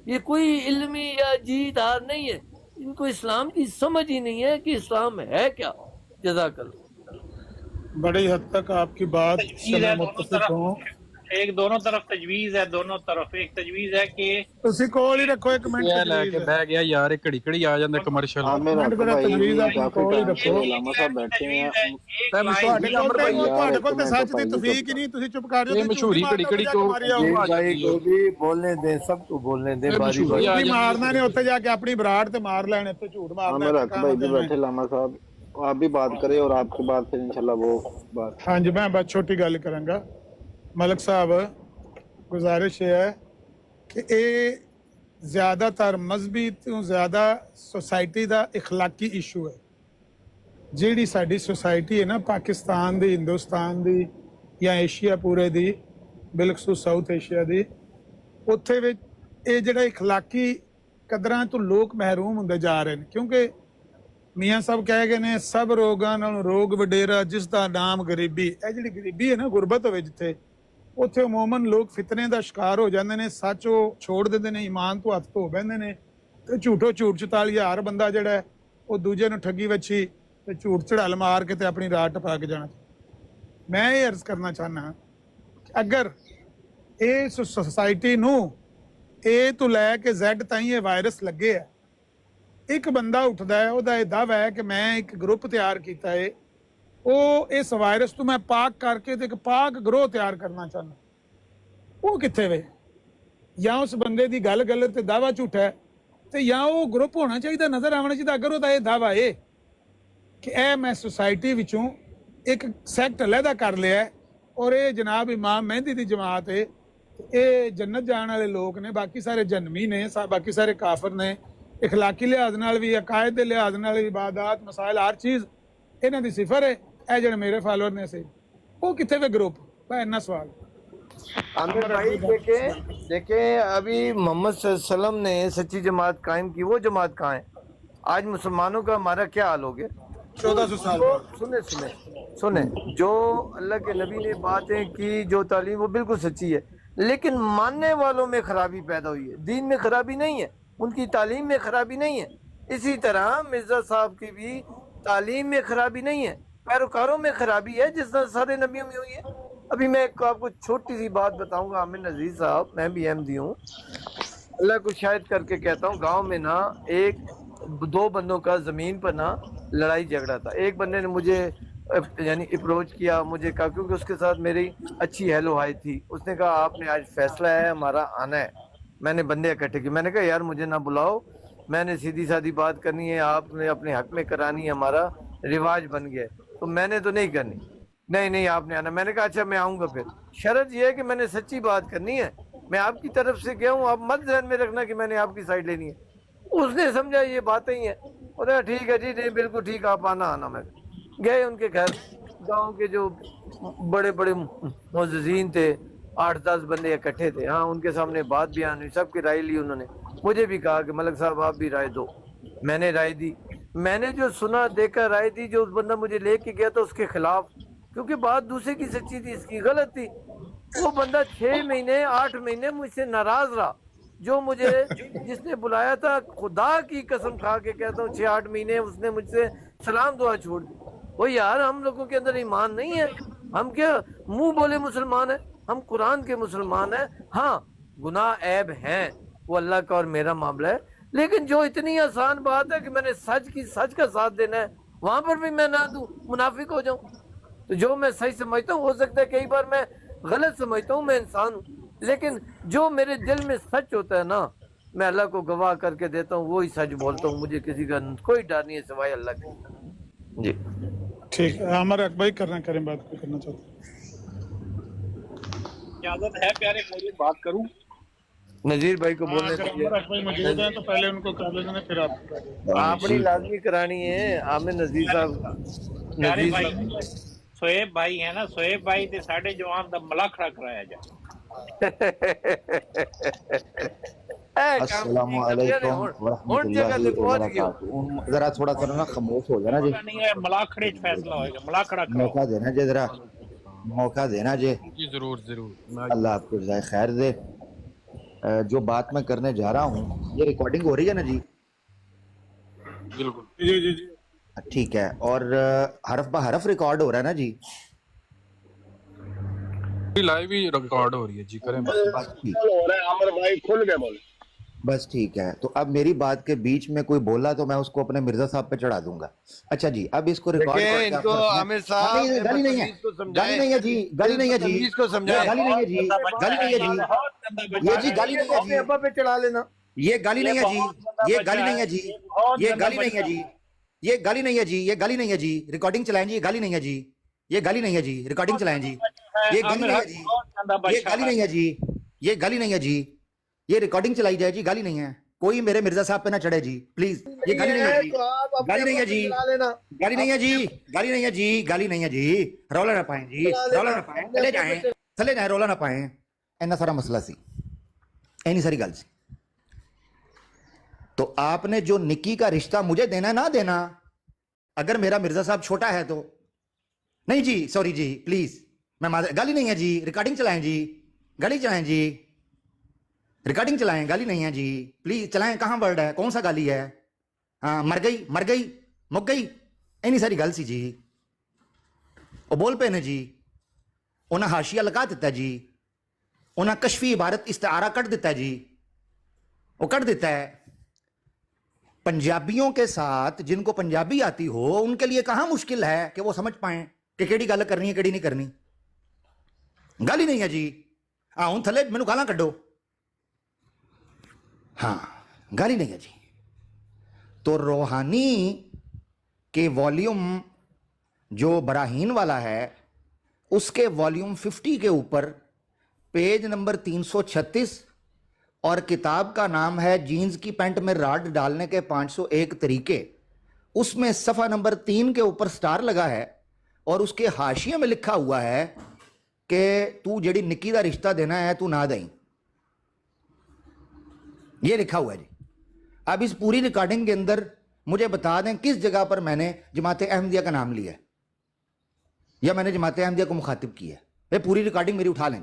ये कोई इल्मी या जीत हार नहीं है। इनको इस्लाम की समझ ही नहीं है कि इस्लाम है क्या। जज़ाकल्लाह। बड़ी हद तक आपकी बात से मैं मुत्तफिक हूँ। एक दोनों तरफ तजवीज है, दोनों तरफ एक तजवीज है कि ਤੁਸੀਂ ਕੋਲ ਹੀ ਰੱਖੋ ਇੱਕ ਮਿੰਟ ਇਹ ਲੈ ਕੇ ਬਹਿ ਗਿਆ ਯਾਰ, ਇਹ ਘੜੀ ਘੜੀ ਆ ਜਾਂਦਾ ਕਮਰਸ਼ੀਅਲ। ਮਿੰਟ ਮੇਰਾ ਤਜਵੀਜ਼ ਆਪਣੀ ਕੋਲ ਹੀ ਰੱਖੋ। लामा साहब बैठे हैं, ਤੁਹਾਡੇ ਕੋਲ ਤੇ ਸੱਚ ਦੀ ਤੌਫੀਕ ਹੀ ਨਹੀਂ, ਤੁਸੀਂ ਚੁੱਪ ਕਰ ਜਾਓ। ਇਹ ਮਸ਼ਹੂਰੀ ਘੜੀ ਘੜੀ भाई को भी बोलने दें, सबको बोलने दें, बारी बारी। ਨਹੀਂ ਮਾਰਨਾ ਨੇ ਉੱਥੇ ਜਾ ਕੇ ਆਪਣੀ ਬਰਾੜ ਤੇ ਮਾਰ ਲੈਣ, ਇੱਥੇ ਝੂਠ ਮਾਰਨਾ। भाई भी बैठे लामा साहब, आप भी बात करें और आपके बाद फिर इंशाल्लाह वो बात। हाँ जी, मैं बस छोटी गल करांगा। मलक साहब, गुजारिश है कि ये ज़्यादातर मजहबी तो ज़्यादा सोसाइटी का इखलाकी इशू है। जिहड़ी साडी सोसाइटी है ना पाकिस्तान दी, हिंदुस्तान दी या एशिया पूरे दी, बिलखसूस साउथ एशिया दी, उत्थे विच ये जिहड़ा इखलाकी कदरां तो लोग महरूम हुंदे जा रहे हैं। क्योंकि मियाँ साहब कह गए ने सब रोगां नालों रोग वडेरा जिसका नाम गरीबी। ये जिहड़ी गरीबी है ना, गुरबत होवे जिथे, ਉੱਥੇ ਅਮੂਮਨ ਲੋਕ ਫਿਤਨੇ ਦਾ ਸ਼ਿਕਾਰ ਹੋ ਜਾਂਦੇ ਨੇ, ਸੱਚ ਉਹ ਛੋੜ ਦਿੰਦੇ ਨੇ, ਈਮਾਨ ਤੋਂ ਹੱਥ ਧੋ ਬਹਿੰਦੇ ਨੇ, ਤੇ ਝੂਠੋ ਝੂਠ 44,000 ਬੰਦਾ ਜਿਹੜਾ ਉਹ ਦੂਜੇ ਨੂੰ ਠੱਗੀ ਵੱਛੀ ਤੇ ਝੂਠ ਚੜਾਲ ਮਾਰ ਕੇ ਤੇ ਆਪਣੀ ਰਾਤ ਟਪਾ ਕੇ ਜਾਣਾ। ਮੈਂ ਇਹ ਅਰਜ਼ ਕਰਨਾ ਚਾਹੁੰਦਾ ਕਿ ਅਗਰ ਇਸ ਸੁਸਾਇਟੀ ਨੂੰ A ਤੋਂ ਲੈ ਕੇ Z ਤਾਈਂ ਇਹ ਵਾਇਰਸ ਲੱਗੇ ਆ, ਇੱਕ ਬੰਦਾ ਉੱਠਦਾ ਹੈ, ਉਹਦਾ ਇਹ ਦਾਅਵਾ ਹੈ ਕਿ ਮੈਂ ਇੱਕ ਗਰੁੱਪ ਤਿਆਰ ਕੀਤਾ ਹੈ, ਉਹ ਇਸ ਵਾਇਰਸ ਤੋਂ ਮੈਂ ਪਾਕ ਕਰਕੇ ਤੇ ਇੱਕ ਪਾਕ ਗਰੋਹ ਤਿਆਰ ਕਰਨਾ ਚਾਹੁੰਦਾ। ਉਹ ਕਿੱਥੇ ਵੇ? ਜਾਂ ਉਸ ਬੰਦੇ ਦੀ ਗੱਲ ਗਲਤ ਤੇ ਦਾਅਵਾ ਝੂਠਾ ਹੈ, ਤੇ ਜਾਂ ਉਹ ਗਰੁੱਪ ਹੋਣਾ ਚਾਹੀਦਾ, ਨਜ਼ਰ ਆਉਣਾ ਚਾਹੀਦਾ। ਅਗਰ ਉਹਦਾ ਇਹ ਦਾਅਵਾ ਹੈ ਕਿ ਇਹ ਮੈਂ ਸੁਸਾਇਟੀ ਵਿੱਚੋਂ ਇੱਕ ਸੈਕਟ ਅਲੱਗਾ ਕਰ ਲਿਆ ਔਰ ਇਹ ਜਨਾਬ ਇਮਾਮ ਮਹਿੰਦੀ ਦੀ ਜਮਾਤ ਹੈ, ਇਹ ਜੰਨਤ ਜਾਣ ਵਾਲੇ ਲੋਕ ਨੇ, ਬਾਕੀ ਸਾਰੇ ਜਨਮੀ ਨੇ, ਬਾਕੀ ਸਾਰੇ ਕਾਫਰ ਨੇ। ਇਖਲਾਕੀ ਲਿਹਾਜ਼ ਨਾਲ ਵੀ, ਅਕਾਇਦ ਦੇ ਲਿਹਾਜ਼ ਨਾਲ ਵੀ, ਇਬਾਦਤ ਮਸਾਇਲ ਹਰ ਚੀਜ਼ ਇਹਨਾਂ ਦੀ ਸਿਫਰ ਹੈ। ਇਹ ਜਿਹੜੇ ਮੇਰੇ ਫਾਲੋਅਰ ਨੇ ਸੇ وہ کتنے میں گروپ بھائی اتنا سوال عامر بھائی دیکھیں ابھی محمد صلی اللہ علیہ وسلم نے سچی جماعت قائم کی، وہ جماعت کہاں ہے؟ آج مسلمانوں کا ہمارا کیا حال ہو گیا؟ 1400 سال سنیں جو اللہ کے نبی نے باتیں کی، جو تعلیم، وہ بالکل سچی ہے، لیکن ماننے والوں میں خرابی پیدا ہوئی ہے۔ دین میں خرابی نہیں ہے، ان کی تعلیم میں خرابی نہیں ہے۔ اسی طرح مرزا صاحب کی بھی تعلیم میں خرابی نہیں ہے، پیروکاروں میں خرابی ہے، جس طرح سارے نبیوں میں ہوئی ہے۔ ابھی میں آپ کو چھوٹی سی بات بتاؤں گا عامر نذیر صاحب، میں بھی احمدی ہوں، اللہ کو شاہد کر کے کہتا ہوں، گاؤں میں نا دو بندوں کا زمین پر نا لڑائی جھگڑا تھا۔ ایک بندے نے مجھے یعنی اپروچ کیا، مجھے کہا، کیونکہ اس کے ساتھ میری اچھی ہیلو ہائی تھی، اس نے کہا آپ نے آج فیصلہ ہے ہمارا آنا ہے۔ میں نے بندے اکٹھے کیے، میں نے کہا یار مجھے نہ بلاؤ، میں نے سیدھی سادھی بات کرنی ہے، آپ نے اپنے حق میں کرانی ہے، ہمارا رواج بن گیا ہے، تو میں نے تو نہیں کرنی۔ نہیں آپ نے آنا۔ میں نے کہا اچھا میں آؤں گا، پھر شرط یہ ہے کہ میں نے سچی بات کرنی ہے، میں آپ کی طرف سے گیا ہوں، آپ مت ذہن میں رکھنا کہ میں نے آپ کی سائڈ لینی ہے۔ اس نے سمجھا یہ باتیں ہی ہیں، وہ کہا ٹھیک ہے جی، نہیں بالکل ٹھیک، آپ آنا۔ میں گئے ان کے گھر، گاؤں کے جو بڑے بڑے معززین تھے، 8-10 بندے اکٹھے تھے، ہاں ان کے سامنے بات بیان ہوئی، سب کی رائے لی انہوں نے۔ مجھے بھی کہا کہ ملک صاحب آپ بھی رائے دو، میں نے رائے دی۔ میں نے جو سنا دیکھا رائے دی، جو اس بندہ مجھے لے کے گیا تھا اس کے خلاف، کیونکہ بات دوسرے کی سچی تھی، اس کی غلط تھی۔ وہ بندہ 6 مہینے 8 مہینے مجھ سے ناراض رہا، جو مجھے جس نے بلایا تھا، خدا کی قسم کھا کے کہتا ہوں 6-8 مہینے اس نے مجھ سے سلام دعا چھوڑ دی۔ وہ یار ہم لوگوں کے اندر ایمان نہیں ہے، ہم کیا منہ بولے مسلمان ہیں؟ ہم قرآن کے مسلمان ہیں۔ ہاں گناہ عیب ہیں، وہ اللہ کا اور میرا معاملہ ہے، لیکن جو اتنی آسان بات ہے کہ میں نے سچ کا ساتھ دینا ہے، وہاں پر بھی میں نہ دوں، منافق ہو جاؤں۔ تو جو میں صحیح سمجھتا ہوں، ہو سکتا ہے کئی بار میں غلط سمجھتا ہوں، میں انسان ہوں، لیکن جو میرے دل میں سچ ہوتا ہے نا، میں اللہ کو گواہ کر کے دیتا ہوں، وہی سچ بولتا ہوں، مجھے کسی کا کوئی ڈر نہیں ہے سوائے اللہ کے۔ جی ٹھیک ہے، ہمارے اکبر کرنا کریں بات کوئی کرنا چاہتے ہیں۔ اجازت ہے پیارے مجھے بات کروں؟ نذیر بھائی کو بولنے اگر دیجیے، عمر اکبر موجود ہیں تو پہلے ان کو کر لینا، پھر آپ کو کر لینا۔ اپنی لازمی کرانی ہے عامر نذیر صاحب۔ پیارے نذیر بھائی صاحب سہیب بھائی ہے نا، سہیب بھائی تے ساڈے جوان دا ملاکھڑا کرایا جائے۔ السلام علیکم ورحمۃ اللہ وبرکاتہ۔ ذرا تھوڑا سا نا خاموش ہو جانا جی، نہیں ہے ملاکھڑے چ فیصلہ ہوئے گا، ملاکھڑا کراؤ۔ موقع دینا جی، ذرا موقع دینا جی، جی ضرور اللہ آپ کو جزائے خیر دے۔ جو بات میں کرنے جا رہا ہوں، یہ ریکارڈنگ ہو رہی ہے نا جی؟ بالکل جی ٹھیک ہے، اور حرف بہ حرف ریکارڈ ہو رہا ہے نا جی؟ لائیو ہی ریکارڈ ہو رہی ہے جی، کریں بس ٹھیک، ہو رہا ہے عامر بھائی، کھل کے بولے۔ بس ٹھیک ہے۔ تو اب میری بات کے بیچ میں کوئی بولا تو میں اس کو اپنے مرزا صاحب پہ چڑھا دوں گا۔ اچھا جی، اب اس کو ریکارڈ دیکھیں ان کو عامر صاحب گالی نہیں ہے، گالی نہیں ہے جی، گالی نہیں ہے جی، تمیز کو سمجھائیں، گالی نہیں ہے جی، گالی نہیں ہے جی، یہ جی گالی نہیں ہے اپنے جی، ابا پہ چڑھا لینا۔ یہ گالی نہیں ہے جی، یہ گالی نہیں ہے جی، یہ گالی نہیں ہے جی، یہ گالی نہیں ہے جی، یہ گالی نہیں ہے جی، ریکارڈنگ چلائیں جی، یہ گالی نہیں ہے جی، یہ گالی نہیں ہے جی، ریکارڈنگ چلائیں جی، یہ گالی نہیں ہے جی، یہ گالی نہیں ہے جی، یہ گالی نہیں ہے جی، یہ ریکارڈنگ چلائی جائے جی، گالی نہیں ہے۔ کوئی میرے مرزا صاحب پہ نہ چڑھے جی پلیز، یہ گالی نہیں ہے جی، گالی نہیں ہے جی، گالی نہیں ہے جی، گالی نہیں ہے جی، گالی نہیں ہے جی، رولا نہ پائیں جی، رولا نہ پائیں، چلے جائیں رولا نہ پائیں، اینا سارا مسئلہ سی، اینی ساری گل سی۔ تو آپ نے جو نکی کا رشتہ مجھے دینا نہ دینا، اگر میرا مرزا صاحب چھوٹا ہے تو نہیں جی، سوری جی پلیز، میں گالی نہیں ہے جی، ریکارڈنگ چلائیں جی، گالی چلائیں جی، ریکارڈنگ چلائیں، گالی نہیں ہے جی پلیز چلائیں۔ کہاں ورڈ ہے، کون سا گالی ہے؟ ہاں مر گئی مک گئی، اینی ساری گل سی جی، وہ بول پے نے جی، انہیں حاشیہ لگا دیتا جی، انہیں کشفی عبارت استعارہ کٹ دیتا جی، وہ کٹ دیتا ہے۔ پنجابیوں کے ساتھ جن کو پنجابی آتی ہو ان کے لیے کہاں مشکل ہے کہ وہ سمجھ پائیں کہ کیڑی گل کرنی ہے کیڑی نہیں کرنی۔ گالی نہیں ہے جی، ہاں ہوں تھلے مینوں گالاں کڈو، ہاں گالی نہیں ہے جی۔ تو روحانی کے والیوم جو براہین والا ہے اس کے والیوم 50 کے اوپر پیج نمبر 336 اور کتاب کا نام ہے جینز کی پینٹ میں راڈ ڈالنے کے 501 طریقے، اس میں صفحہ نمبر 3 کے اوپر سٹار لگا ہے اور اس کے حاشیے میں لکھا ہوا ہے کہ تو جڑی نکی دا رشتہ دینا ہے تو نہ دیں. یہ لکھا ہوا ہے جی. اب اس پوری ریکارڈنگ کے اندر مجھے بتا دیں کس جگہ پر میں نے جماعت احمدیہ کا نام لیا ہے یا میں نے جماعت احمدیہ کو مخاطب کیا ہے. یہ پوری ریکارڈنگ میری اٹھا لیں.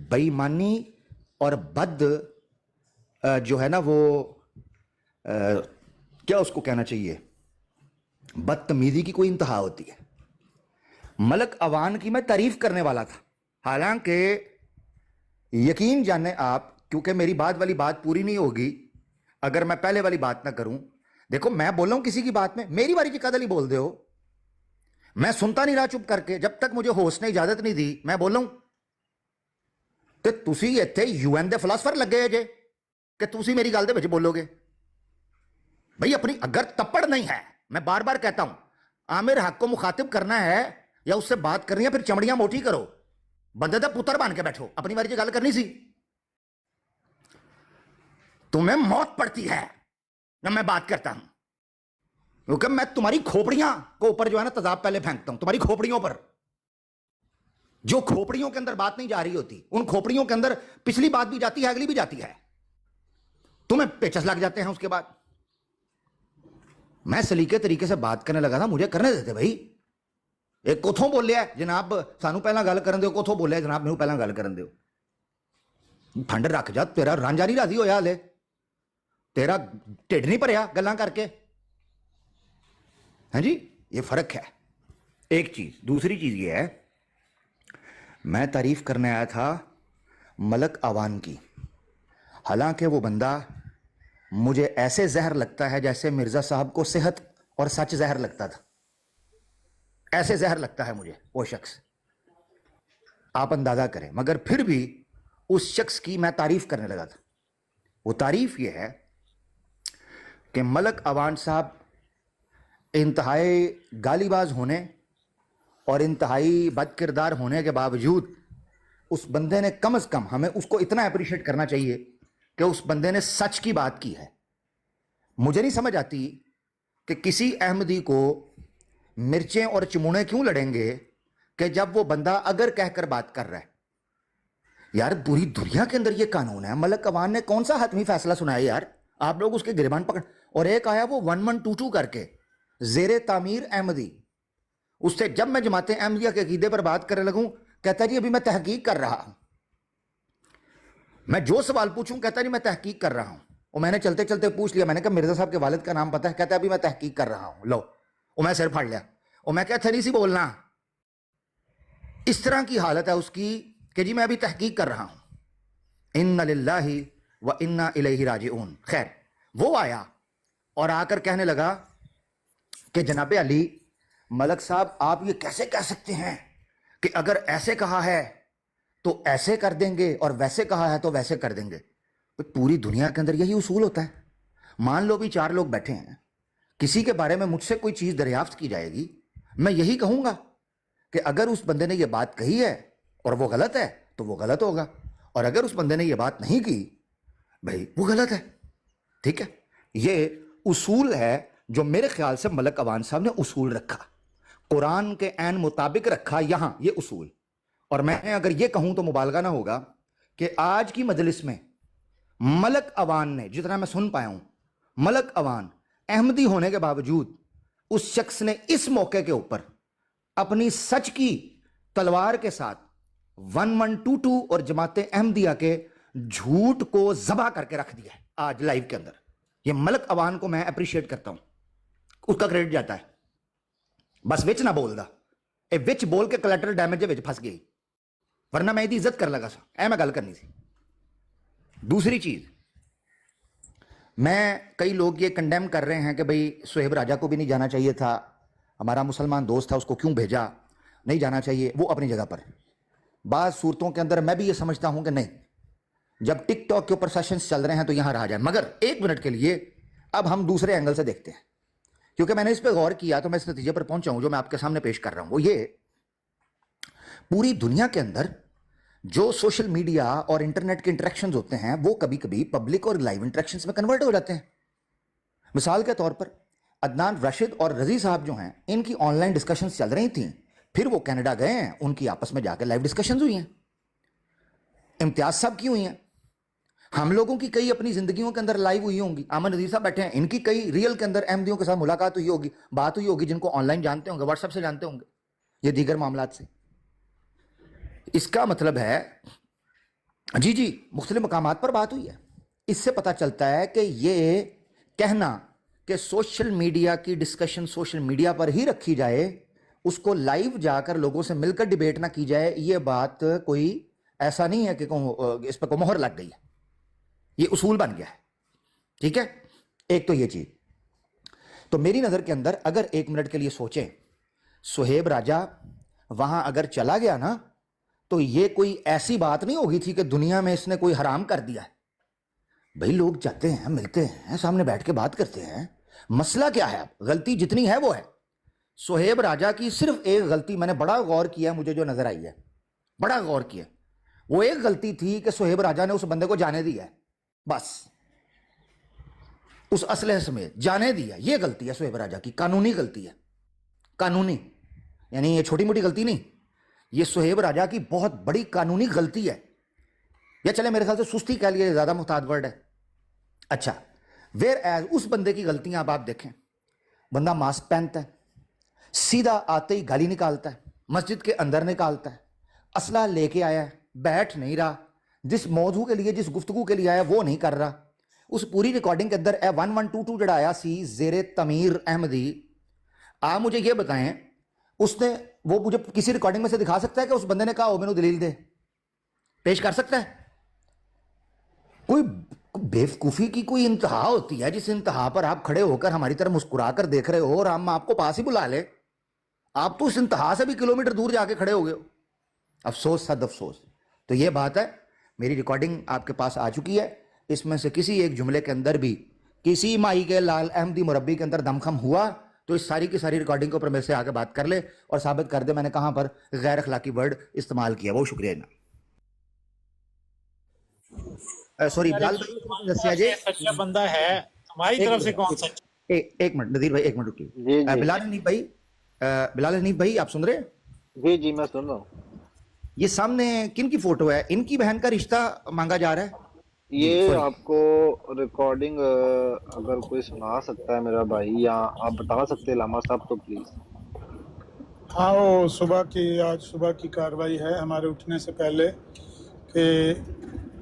بے ایمانی اور بد جو ہے نا وہ کیا اس کو کہنا چاہیے، بدتمیزی کی کوئی انتہا ہوتی ہے. ملک اوان کی میں تعریف کرنے والا تھا، حالانکہ یقین جانیں آپ، کیونکہ میری بعد والی بات پوری نہیں ہوگی اگر میں پہلے والی بات نہ کروں. دیکھو میں بول رہا ہوں کسی کی بات میں، میری باری کی قدر ہی بول دے ہو، میں سنتا نہیں رہا چپ کر کے جب تک مجھے ہوسٹ نے اجازت نہیں دی. میں بول رہا ہوں کہ تسی اتنے UN دے فلاسفر لگے جے کہ تسی میری گل دے وچ بولو گے. بھئی اپنی اگر تپڑ نہیں ہے، میں بار بار کہتا ہوں، عامر حق کو مخاطب کرنا ہے یا اس سے بات کرنی ہے پھر چمڑیاں موٹی کرو، بندے دا پتر بن کے بیٹھو. اپنی باری کی گل کرنی سی، تمہیں موت پڑتی ہے نہ میں بات کرتا ہوں، کیونکہ میں تمہاری کھوپڑیاں کو اوپر جو ہے نا تذاب پہلے پھینکتا ہوں. تمہاری کھوپڑیوں پر، جو کھوپڑیوں کے اندر بات نہیں جا رہی ہوتی، ان کھوپڑیوں کے اندر پچھلی بات بھی جاتی ہے، اگلی بھی جاتی ہے، تمہیں پیچس لگ جاتے ہیں. اس کے بعد میں سلیقے طریقے سے بات کرنے لگا تھا، مجھے کرنے دیتے بھائی. ایک کوتھوں بولیا ہے جناب سانو پہلا گل کرن دیو، کوتھوں بولیا ہے جناب میرے پہلا گل کرن دیو. ٹھنڈ رکھ جا، تیرا رانجا نہیں راضی ہویا ہلے، تیرا ٹھڈ نہیں بھریا گلاں کر کے. ہاں جی، یہ فرق ہے ایک چیز. دوسری چیز یہ ہے، میں تعریف کرنے آیا تھا ملک اوان کی، حالانکہ وہ بندہ مجھے ایسے زہر لگتا ہے جیسے مرزا صاحب کو صحت اور سچ زہر لگتا تھا. ایسے زہر لگتا ہے مجھے وہ شخص، آپ اندازہ کریں. مگر پھر بھی اس شخص کی میں تعریف کرنے لگا تھا. وہ تعریف یہ ہے کہ ملک اوان صاحب انتہائی گالی باز ہونے اور انتہائی بد کردار ہونے کے باوجود اس بندے نے کم از کم، ہمیں اس کو اتنا اپریشیٹ کرنا چاہیے کہ اس بندے نے سچ کی بات کی ہے. مجھے نہیں سمجھ آتی کہ کسی احمدی کو مرچیں اور چمونے کیوں لڑیں گے کہ جب وہ بندہ اگر کہہ کر بات کر رہا ہے. یار پوری دنیا کے اندر یہ قانون ہے. ملک اوان نے کون سا حتمی فیصلہ سنایا یار؟ آپ لوگ اس کے گریبان پکڑ. اور ایک آیا وہ 1122 کر کے زیر تعمیر احمدی، اس سے جب میں جماعت احمدیہ کے عقیدے پر بات کرنے لگوں کہتا جی ابھی میں تحقیق کر رہا ہوں. میں جو سوال پوچھوں کہتا جی میں تحقیق کر رہا ہوں. اور میں نے چلتے چلتے پوچھ لیا، میں نے کہا مرزا صاحب کے والد کا نام پتہ ہے؟ کہتا ہے ابھی میں تحقیق کر رہا ہوں. لو، اور میں سر پھاڑ لیا. اور میں کہتا نہیں سی بولنا. اس طرح کی حالت ہے اس کی کہ جی میں ابھی تحقیق کر رہا ہوں. ان للہ و انا الیہ راجعون. خیر، وہ آیا اور آ کر کہنے لگا کہ جناب علی ملک صاحب آپ یہ کیسے کہہ سکتے ہیں کہ اگر ایسے کہا ہے تو ایسے کر دیں گے اور ویسے کہا ہے تو ویسے کر دیں گے. پوری دنیا کے اندر یہی اصول ہوتا ہے. مان لو بھی 4 لوگ بیٹھے ہیں، کسی کے بارے میں مجھ سے کوئی چیز دریافت کی جائے گی، میں یہی کہوں گا کہ اگر اس بندے نے یہ بات کہی ہے اور وہ غلط ہے تو وہ غلط ہوگا، اور اگر اس بندے نے یہ بات نہیں کی بھائی وہ غلط ہے. ٹھیک ہے، یہ اصول ہے جو میرے خیال سے ملک اوان صاحب نے اصول رکھا، قرآن کے عین مطابق رکھا یہاں یہ اصول. اور میں اگر یہ کہوں تو مبالغہ نہ ہوگا کہ آج کی مجلس میں ملک اوان نے، جتنا میں سن پایا ہوں، ملک اوان احمدی ہونے کے باوجود اس شخص نے اس موقع کے اوپر اپنی سچ کی تلوار کے ساتھ 1122 اور جماعت احمدیہ کے جھوٹ کو ذبح کر کے رکھ دیا ہے آج لائیو کے اندر. یہ ملک اوان کو میں اپریشیٹ کرتا ہوں، اس کا کریڈٹ جاتا ہے. بس وچ نہ بول دا، اے وچ بول کے کلیکٹرل ڈیمیج وچ پھنس گئی، ورنہ میں دی عزت کر لگا سا. اے میں گل کرنی سی. دوسری چیز، میں کئی لوگ یہ کنڈیم کر رہے ہیں کہ بھئی صہیب راجہ کو بھی نہیں جانا چاہیے تھا، ہمارا مسلمان دوست تھا اس کو کیوں بھیجا، نہیں جانا چاہیے. وہ اپنی جگہ پر بعض صورتوں کے اندر میں بھی یہ سمجھتا ہوں کہ نہیں، جب ٹک ٹاک کے اوپر سیشنز چل رہے ہیں تو یہاں رہا جائے. مگر ایک منٹ کے لیے اب ہم دوسرے اینگل سے دیکھتے ہیں क्योंकि मैंने इस पे गौर किया तो मैं इस नतीजे पर पहुंचा हूं जो मैं आपके सामने पेश कर रहा हूं। वो ये, पूरी दुनिया के अंदर जो सोशल मीडिया और इंटरनेट के इंटरेक्शंस होते हैं वो कभी कभी पब्लिक और लाइव इंटरेक्शंस में कन्वर्ट हो जाते हैं। मिसाल के तौर पर अदनान रशीद और रजी साहब जो हैं, इनकी ऑनलाइन डिस्कशंस चल रही थी, फिर वो कनाडा गए हैं, उनकी आपस में जाकर लाइव डिस्कशंस हुई हैं। इम्तियाज साहब की हुई हैं, हम लोगों की कई अपनी जिंदगियों के अंदर लाइव हुई होंगी। आमन नजीर साहब बैठे हैं, इनकी कई रियल के अंदर अहमदियों के साथ मुलाकात हुई होगी, बात हुई होगी, जिनको ऑनलाइन जानते होंगे, व्हाट्सएप से जानते होंगे, ये दीगर मामलात से। इसका मतलब है जी मुख्तलिफ मकामात पर बात हुई है। इससे पता चलता है कि ये कहना कि सोशल मीडिया की डिस्कशन सोशल मीडिया पर ही रखी जाए, उसको लाइव जाकर लोगों से मिलकर डिबेट ना की जाए, ये बात कोई ऐसा नहीं है कि इस पर कोई मोहर लग गई है, ये उसूल बन गया है। ठीक है, एक तो ये चीज। तो मेरी नजर के अंदर अगर 1 मिनट के लिए सोचें, सुहेब राजा वहां अगर चला गया ना, तो ये कोई ऐसी बात नहीं होगी थी कि दुनिया में इसने कोई हराम कर दिया है। भाई लोग जाते हैं, मिलते हैं, सामने बैठ के बात करते हैं, मसला क्या है? गलती जितनी है वो है। सुहेब राजा की सिर्फ एक गलती मैंने बड़ा गौर किया, मुझे जो नजर आई है, बड़ा गौर किया, वो एक गलती थी कि सुहेब राजा ने उस बंदे को जाने दिया है, बस उस असलहे समेत जाने दिया। ये गलती है सुहेब राजा की, कानूनी गलती है, कानूनी, यानी ये छोटी मोटी गलती नहीं, ये सुहेब राजा की बहुत बड़ी कानूनी गलती है, या चले मेरे ख्याल से सुस्ती कह लिए ज्यादा मुख्तार वर्ड है। अच्छा, वेयर एज उस बंदे की गलतियां अब आप देखें, बंदा मास्क पहनता है, सीधा आते ही गाली निकालता है, मस्जिद के अंदर निकालता है, असला लेके आया है, बैठ नहीं रहा, जिस मौजू के लिए जिस गुफ्तगू के लिए आया वो नहीं कर रहा। उस पूरी रिकॉर्डिंग के अंदर 1122 जड़ा आया सी जेरे तमीर अहमदी, आप मुझे ये बताएं, उसने वो मुझे किसी रिकॉर्डिंग में से दिखा सकता है कि उस बंदे ने कहा ओ मैनू दलील दे, पेश कर सकता है? कोई बेवकूफी की कोई इंतहा होती है जिस इंतहा पर आप खड़े होकर हमारी तरफ मुस्कुरा कर देख रहे हो और हम आपको पास ही बुला ले, आप तो उस इंतहा से भी किलोमीटर दूर जाके खड़े हो गए हो। अफसोस, सद अफसोस। तो ये बात है, मेरी रिकॉर्डिंग आपके पास आ चुकी है, इसमें से किसी एक जुमले के अंदर भी किसी माई के लाल अहमदी मुरब्बी के अंदर दमखम हुआ तो इस सारी की सारी रिकॉर्डिंग के ऊपर मेरे से आके बात कर ले और साबित कर दे मैंने कहां पर गैर अखलाकी वर्ड इस्तेमाल किया। बहुत शुक्रिया ना। सॉरी बिलाल भाई, दसिया जी सच्चा बंदा है हमारी तरफ से कौन सा? एक मिनट नदीर भाई, एक मिनट रुकिए। बिलाल हनीफ भाई आप सुन रहे हैं? जी जी मैं सुन रहा हूँ। ये सामने किन की फोटो है? इनकी बहन का रिश्ता मांगा जा रहा है। ये आपको रिकॉर्डिंग अगर कोई सुना सकता है मेरा भाई, या आप बता सकते हैं लामा साहब तो प्लीज। हाँ, वो आज सुबह की कार्रवाई है हमारे उठने से पहले कि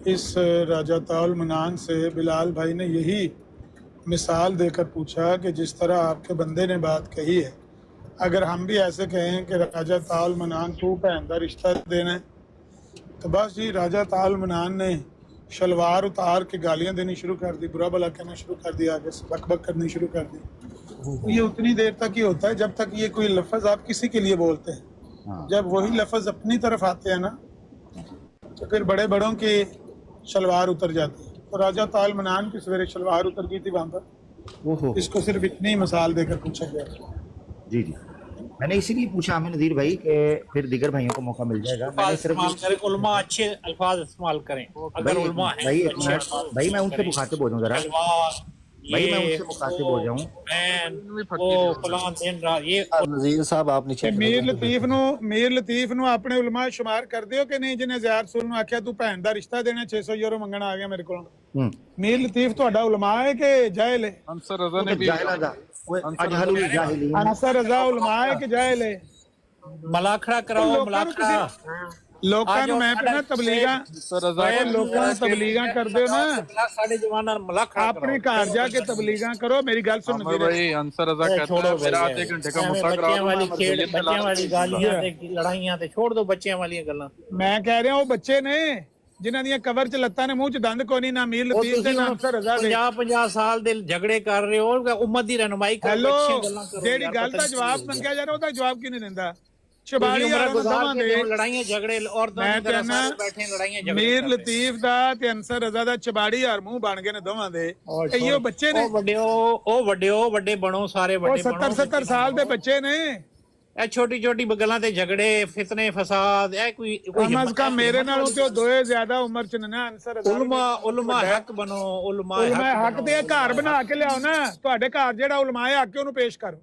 इस राजा ताउल मनान से बिलाल भाई ने यही मिसाल देकर पूछा कि जिस तरह आपके बंदे ने बात कही है, अगर हम भी ऐसे कहें कि राजा ताउल मनान तू भैन का रिश्ता देना है, तो बस जी राजा ताउल मनान ने शलवार उतार के गालियां देनी शुरू कर दी, बुरा भला कहना शुरू कर दिया, आगे बक करनी शुरू कर दी। तो ये उतनी देर तक ही होता है जब तक ये कोई लफ्ज आप किसी के लिए बोलते हैं, जब वही लफ्ज अपनी तरफ आते हैं ना तो फिर बड़े बड़ों की शलवार उतर जाती है। तो राजा ताल मनान की सवेरे शलवार उतर गई थी वहां पर, इसको सिर्फ इतनी मिसाल देकर पूछा गया। जी जी, मैंने इसीलिए पूछा हमें नदीर भाई कि फिर दीगर भाइयों को मौका मिल जाएगा। मैंने सिर्फ उलमा अच्छे अल्फाज इस्तेमाल करें, अगर उलमा है भाई मैं उनसे मुखातिब हो जाऊं जरा, भाई मैं उनसे मुखातिब हो जाऊं। नजीर साहब आप नीचे मीर लतीफ नु अपने उलमा शुमार कर दियो कि नहीं, जिन्हें ज़ियार सूल नु आख्या तू भैन दा रिश्ता देना 600 यूरो मंगना आ गया मेरे को। मीर लतीफ ਤੁਹਾਡਾ उलमा है कि जाहिल है? अंसर रजा ने भी अंसर रजा उलमा है कि जाहिल है? मलाखड़ा कराओ, मलाखड़ा ਲੋਕਾਂ ਨੂੰ ਮੈਂ ਕਹਿੰਦਾ ਤਬਲੀਗਾਂ ਲੋਕਾਂ ਨੂੰ ਤਬਲੀਗਾਂ ਕਰਦੇ ਹੋ ਨਾ, ਸਾਡੇ ਜਵਾਨਾਂ ਨੂੰ ਮਲਾਖੜਾ ਆਪਣੇ ਘਰ ਜਾ ਕੇ ਤਬਲੀਗਾਂ ਕਰੋ। ਮੇਰੀ ਗੱਲ ਸੁਣ ਵੀਰੇ, भाई अंसर रजा कहता है मेरा आधे घंटे का मुद्दा करा दो, वाली खेल बच्चों वाली गालियां ते लड़ाइयां ते छोड़ दो बच्चों वाली गल्लां। ਮੈਂ ਕਹਿ ਰਿਹਾ ਉਹ ਬੱਚੇ ਨੇ ਜਿਨ੍ਹਾਂ ਦੀਆਂ ਕਵਰ 'ਚ ਲੱਤਾਂ ਨੇ, ਮੂੰਹ 'ਚ ਦੰਦ ਕੋਈ ਨਹੀਂ, ਨਾ ਮੀਰ ਲਤੀਫ ਤੇ ਨਾ ਅੰਸਰ ਰਜ਼ਾ ਦੇ 50 ਸਾਲ ਦੇ ਝਗੜੇ ਕਰ ਰਹੇ ਹੋ, ਉਮਤ ਦੀ ਰਹਿਨੁਮਾਈ ਕਰੋ, ਅੱਛੀ ਗੱਲਾਂ ਕਰੋ। ਜਿਹੜੀ ਗੱਲ ਦਾ ਜਵਾਬ ਮੰਗਿਆ ਜਾ ਰਿਹਾ ਉਹਦਾ ਜਵਾਬ ਕਿਉਂ ਨਹੀਂ ਦਿੰਦਾ? ਚਬਾੜੀ ਉਮਰਾਂ ਵਾਲਿਆਂ ਨੂੰ ਗੁਜ਼ਾਰ ਕੇ ਦਵਾਂਗੇ। ਹੁਣ ਲੜਾਈਆਂ ਝਗੜੇ ਔਰਤਾਂ ਮੈਂ ਦੀ ਤਰ੍ਹਾਂ ਕਹਿੰਦਾ ਸਾਰੇ ਬੈਠੇ ਲੜਾਈਆਂ ਝਗੜੇ ਮੀਰ ਕਰਦੇ। ਲਤੀਫ ਦਾ ਤੇ ਅਨਸਰ ਰਜ਼ਾ ਦਾ ਚਬਾੜੀ ਹਾਰ ਮੂੰਹ ਬਣ ਗਏ ਨੇ ਦੋਵਾਂ ਦੇ। ਇਹੋ ਬੱਚੇ ਨੇ, ਉਹ ਵੱਡੇ ਬਣੋ, ਸਾਰੇ ਉਹ ਵੱਡੇ ਬਣੋ। 70 ਸਾਲ ਦੇ ਬੱਚੇ ਨੇ। ਇਹ ਛੋਟੀ ਗੱਲਾਂ ਤੇ ਝਗੜੇ, ਫਿਤਨੇ, ਫਸਾਦ, ਇਹ ਕੋਈ ਕਮ ਅਜ਼ ਕਮ ਮੇਰੇ ਨਾਲੋਂ ਤੇ ਉਹ ਦੋਏ ਜ਼ਿਆਦਾ ਉਮਰ ਚ ਨੇ ਨਾ ਅਨਸਰ ਰਜ਼ਾ। ਉਲਮਾ ਹੱਕ ਬਣੋ, ਉਲਮਾ ਹੱਕ ਤੇ ਇਹ ਘਰ ਬਣਾ ਕੇ ਲਿਆਓ ਨਾ। ਤੁਹਾਡੇ ਘਰ ਜਿਹੜਾ ਉਲਮਾਏ ਹੱਕ ਉਹਨੂੰ ਪੇਸ਼ ਕਰੋ।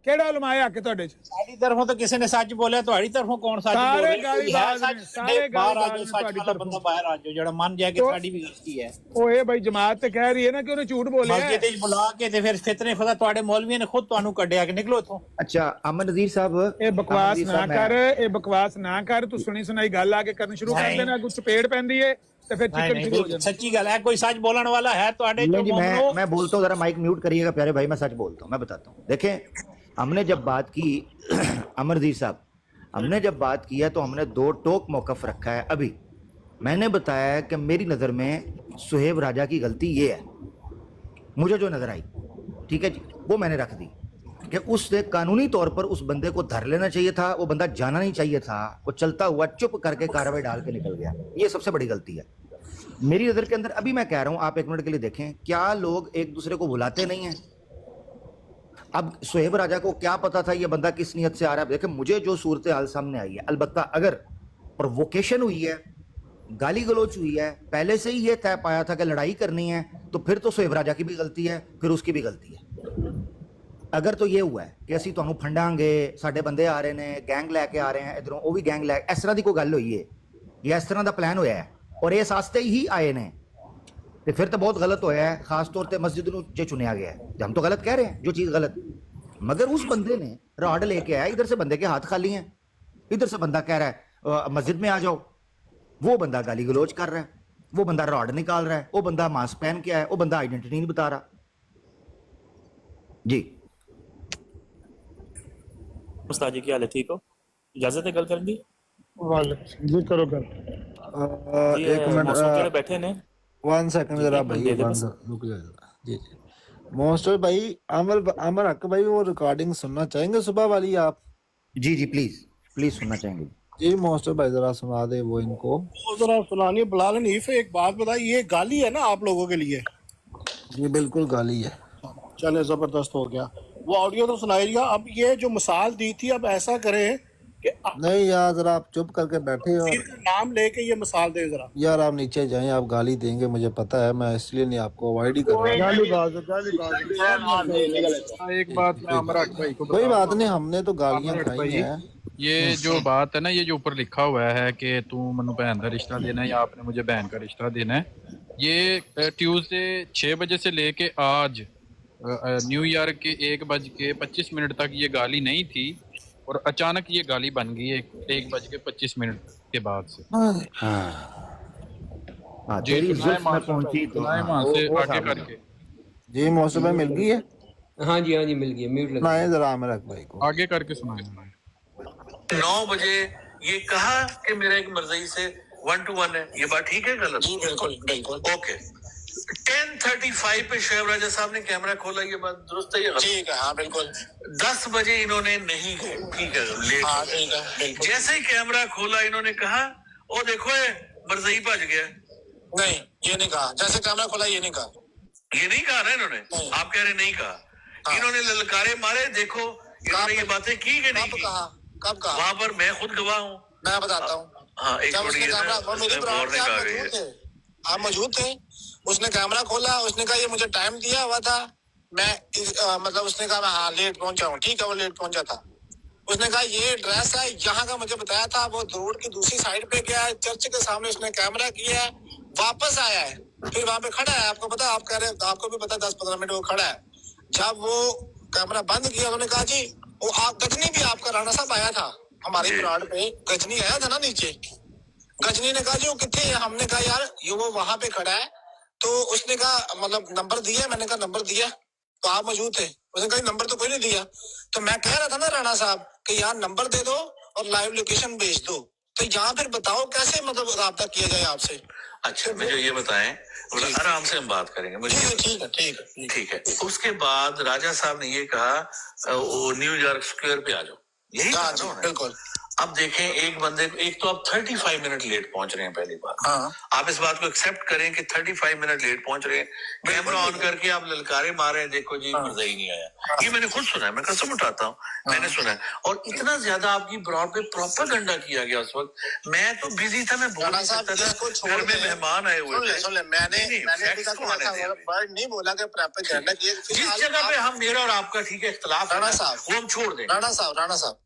ਕਿਹੜਾ ਉਲਮਾਏ ਹੱਕ ਤੁਹਾਡੇ ਚ? ਸਾਡੀ ਤਰਫੋਂ ਤਾਂ ਕਿਸੇ ਨੇ ਸੱਚ ਬੋਲਿਆ, ਤੁਹਾਡੀ ਤਰਫੋਂ ਕੌਣ ਸੱਚ ਬੋਲ ਸਾਰੇ ਰਿਹਾ? ਗਾਲੀਬਾਜ਼ ਨੇ, ਸਾਰੇ ਬਾਹਰ ਆ ਜਾਓ, ਗਾਲੀਬਾਜ਼ ਸੱਚ ਵਾਲਾ ਬੰਦਾ ਬਾਹਰ ਆ ਜਾਓ ਜਿਹੜਾ ਮੰਨ ਜਾਏ ਕਿ ਸਾਡੀ ਵੀ ਗਲਤੀ ਹੈ। ਉਹ ਇਹ ਬਈ ਜਮਾਤ ਤੇ ਕਹਿ ਰਹੀ ਹੈ ਨਾ ਕਿ ਉਹਨੇ ਝੂਠ ਬੋਲਿਆ। ਮਸਜਿਦ ਵਿੱਚ ਬੁਲਾ ਕੇ ਤੇ ਫਿਰ ਫਿਤਨੇ ਫਸਾ, ਤੁਹਾਡੇ ਮੌਲਵੀਆਂ ਨੇ ਖੁਦ ਤੁਹਾਨੂੰ ਕੱਢਿਆ ਕਿ ਨਿਕਲੋ ਇੱਥੋਂ। अच्छा अमन नज़ीर साहब, ਇਹ ਬਕਵਾਸ ਨਾ ਕਰ, ਇਹ ਬਕਵਾਸ ਨਾ ਕਰ। ਤੂੰ ਸੁਣੀ ਸੁਣਾਈ ਗੱਲ ਆ ਕੇ ਕਰਨੀ ਸ਼ੁਰੂ ਕਰ ਦੇਣਾ, ਕੁਝ ਚਪੇੜ ਪੈਂਦੀ ਹੈ ਤੇ ਫਿਰ ਚਿਕਨ ਸ਼ੁਰੂ ਹੋ ਜਾਂਦਾ। ਸੱਚੀ ਗੱਲ ਹੈ, ਕੋਈ ਸੱਚ ਬੋਲਣ ਵਾਲਾ ਹੈ ਤੁਹਾਡੇ नहीं जी, मैं बोलता हूँ, जरा माइक म्यूट करिएगा प्यारे भाई, मैं सच बोलता हूँ, मैं बताता हूँ। देखें, हमने जब बात की अमर नज़ीर साहब, हमने जब बात किया तो हमने 2 टोक मौक़िफ़ रखा है। अभी मैंने बताया कि मेरी नज़र में सुहेब राजा की गलती ये है, मुझे जो नज़र आई, ठीक है जी, वो मैंने रख दी कि उससे कानूनी तौर पर उस बंदे को धर लेना चाहिए था, वो बंदा जाना नहीं चाहिए था, वो चलता हुआ चुप करके कार्रवाई डाल के निकल गया। ये सबसे बड़ी गलती है मेरी नज़र के अंदर। अभी मैं कह रहा हूँ, आप 1 मिनट के लिए देखें, क्या लोग एक दूसरे को बुलाते नहीं हैं? अब सुहेब राजा को क्या पता था ये बंदा किस नियत से आ रहा है? देखें, मुझे जो सूरत हाल सामने आई है, अलबत्ता अगर प्रोवोकेशन हुई है, गाली गलोच हुई है, पहले से ही ये तय पाया था कि लड़ाई करनी है, तो फिर तो सुहेब राजा की भी गलती है, फिर उसकी भी गलती है। अगर तो ये हुआ है कि ਅਸੀਂ ਤੁਹਾਨੂੰ ਫੰਡਾਂਗੇ, ਸਾਡੇ ਬੰਦੇ ਆ ਰਹੇ ਨੇ, ਗੈਂਗ ਲੈ ਕੇ ਆ ਰਹੇ हैं इधरों, वो भी गैंग ਲੈ, ਇਸ ਤਰ੍ਹਾਂ ਦੀ ਕੋਈ ਗੱਲ ਹੋਈ ਹੈ ਜਾਂ ਇਸ ਤਰ੍ਹਾਂ ਦਾ ਪਲਾਨ ਹੋਇਆ ਹੈ ਔਰ ਇਹ ਸਾਸਤੇ ਹੀ ਆਏ ਨੇ, ਤੇ ਫਿਰ ਤਾਂ ਬਹੁਤ ਗਲਤ ਹੋਇਆ ਹੈ। ਖਾਸ ਤੌਰ ਤੇ ਮਸਜਿਦ ਨੂੰ ਜੇ ਚੁਣਿਆ ਗਿਆ है, हम तो गलत कह रहे हैं जो चीज़ गलत, मगर उस बंदे ने रॉड लेके आया, इधर से बंदे के हाथ खाली हैं, इधर से बंदा कह रहा है मस्जिद में आ जाओ, वो बंदा गाली गलोच कर रहा है, वो बंदा रॉड निकाल रहा है, वो बंदा मास्क पहन के आया, वो बंदा आइडेंटिटी नहीं बता रहा जी। उस्ताद जी, क्या हाल है? ठीक हो? इजाजत है गल करने दी? वालेकुम जी, करो कर। एक मिनट बैठे ने, 1 सेकंड जरा भाई, रुक जाएगा जी। मोस्टर भाई, अमर हक भाई, वो रिकॉर्डिंग सुनना चाहेंगे सुबह वाली आप? जी जी, प्लीज सुनना चाहेंगे जी। मोस्टर भाई जरा सुना दे वो इनको, जरा सुनानी। बिलाल हनीफ, एक बात बताइए, ये गाली है ना आप लोगों के लिए? जी बिल्कुल गाली है। चले, जबरदस्त हो गया, वो ऑडियो तो सुनाइएगा। अब ये जो मिसाल दी थी, अब ऐसा करें कि नहीं यार, जरा आप चुप करके बैठे और नाम लेके ये मिसाल दे जरा। यार आप नीचे जाएं, आप गाली देंगे मुझे पता है, मैं इसलिए नहीं आपको अवॉइड ही कर रहा हूँ। एक बात मैं अमर हक भाई को कोई बात नहीं, हमने तो गालियाँ खाई हैं। ये जो बात है ना, ये जो ऊपर लिखा हुआ है कि तू मनु बहन का रिश्ता देना है या आपने मुझे बहन का रिश्ता देना है, ये ट्यूसडे 6 बजे से लेके आज न्यू ईयर के 1:25 तक ये गाली नहीं थी और अचानक ये गाली बन गई है 1:25 के बाद से। जी, पहुंची तो वहाँ से आगे करके जी मौसम भाई मिल गई है? हाँ जी मिल गई, म्यूट लगा। सुनाए जरा आमिर हक भाई को, आगे करके सुनाए। 9 बजे ये कहा कि मेरा एक मर्जी से 1 to 1 है, ये बात ठीक है गलत? जी बिल्कुल बिल्कुल। ओके, 10:35 पे शोएब राजा साहब ने कैमरा खोला, ये बात दुरुस्त है ये गलत? ठीक है, हाँ बिल्कुल। 10 बजे इन्होंने नहीं गए, ठीक है, लेट हाँ हो गए। ठीक है बिल्कुल। जैसे ही कैमरा खोला इन्होंने कहा ओ देखो ये मर्जी भज गया। नहीं, ये नहीं कहा, जैसे कैमरा खोला ये नहीं कहा। ये नहीं कहा ना इन्होंने? आप कह रहे नहीं कहा। इन्होंने ललकारे मारे, देखो इन्होंने ये बातें की कि नहीं की? कब कहा? वहां पर मैं खुद गवाह हूँ। मैं बताता हूँ। हाँ, एक मिनट, ये आप मौजूद थे, उसने कैमरा खोला, उसने कहा ये मुझे टाइम दिया हुआ था, मैं मतलब उसने कहा मैं हाँ लेट पहुंचा हूँ, ठीक है, वो लेट पहुंचा था। उसने कहा ये एड्रेस है यहाँ का, मुझे बताया था, वो रोड की दूसरी साइड पे गया है, चर्च के सामने उसने कैमरा किया है, वापस आया है, फिर वहां पे खड़ा है, आपको पता, आप कह रहे हैं, आपको भी पता, 10-15 मिनट वो खड़ा है। जब वो कैमरा बंद किया, उन्होंने कहा जी वो आप गजनी भी आपका राणा साहब आया था हमारे प्लाट पे, गजनी आया था ना नीचे। गजनी ने कहा जी वो कितने है? हमने कहा यार ये वो वहां पे खड़ा है, तो उसने कहा मतलब नंबर दिया, मैंने कहा नंबर दिया, तो आप मौजूद थे? उसने कहा नंबर तो कोई नहीं दिया। तो मैं कह रहा था ना राणा साहब कि यार नंबर दे दो और लाइव लोकेशन भेज दो, तो यहाँ फिर बताओ कैसे मतलब राब्ता किया जाए आपसे। अच्छा, मुझे ये बताएं, आराम से हम बात करेंगे, मुझे ठीक है। उसके बाद राजा साहब ने ये कहा वो न्यूयॉर्क स्क्वायर पे आ जाओ, यही हाँ कहा जी, ना उन्होंने। बिल्कुल। अब देखें, एक बंदे को, एक तो आप 35 मिनट लेट पहुंच रहे हैं, पहली बात। हाँ। आप इस बात को एक्सेप्ट करें कि 35 मिनट लेट पहुंच रहे हैं, कैमरा ऑन करके आप ललकारे मारे हैं, देखो जी मजा ही नहीं आया। ये मैंने खुद सुना है, मैं कसम उठाता हूँ, मैंने सुना है। और इतना ज्यादा आपकी ब्रॉड पे प्रोपेगेंडा किया गया उस वक्त। मैं तो बिजी था, मैं बोल नहीं सकता था, घर में मेहमान आए हुए थे। सुन ले, मैंने अभी तक ऐसा वर्ड नहीं बोला कि प्रोपेगेंडा किया। जिस जगह पे हम, मेरा और आपका ठीक है इख्तलाफ है, राणा साहब, वो हम छोड़ दें। राणा साहब,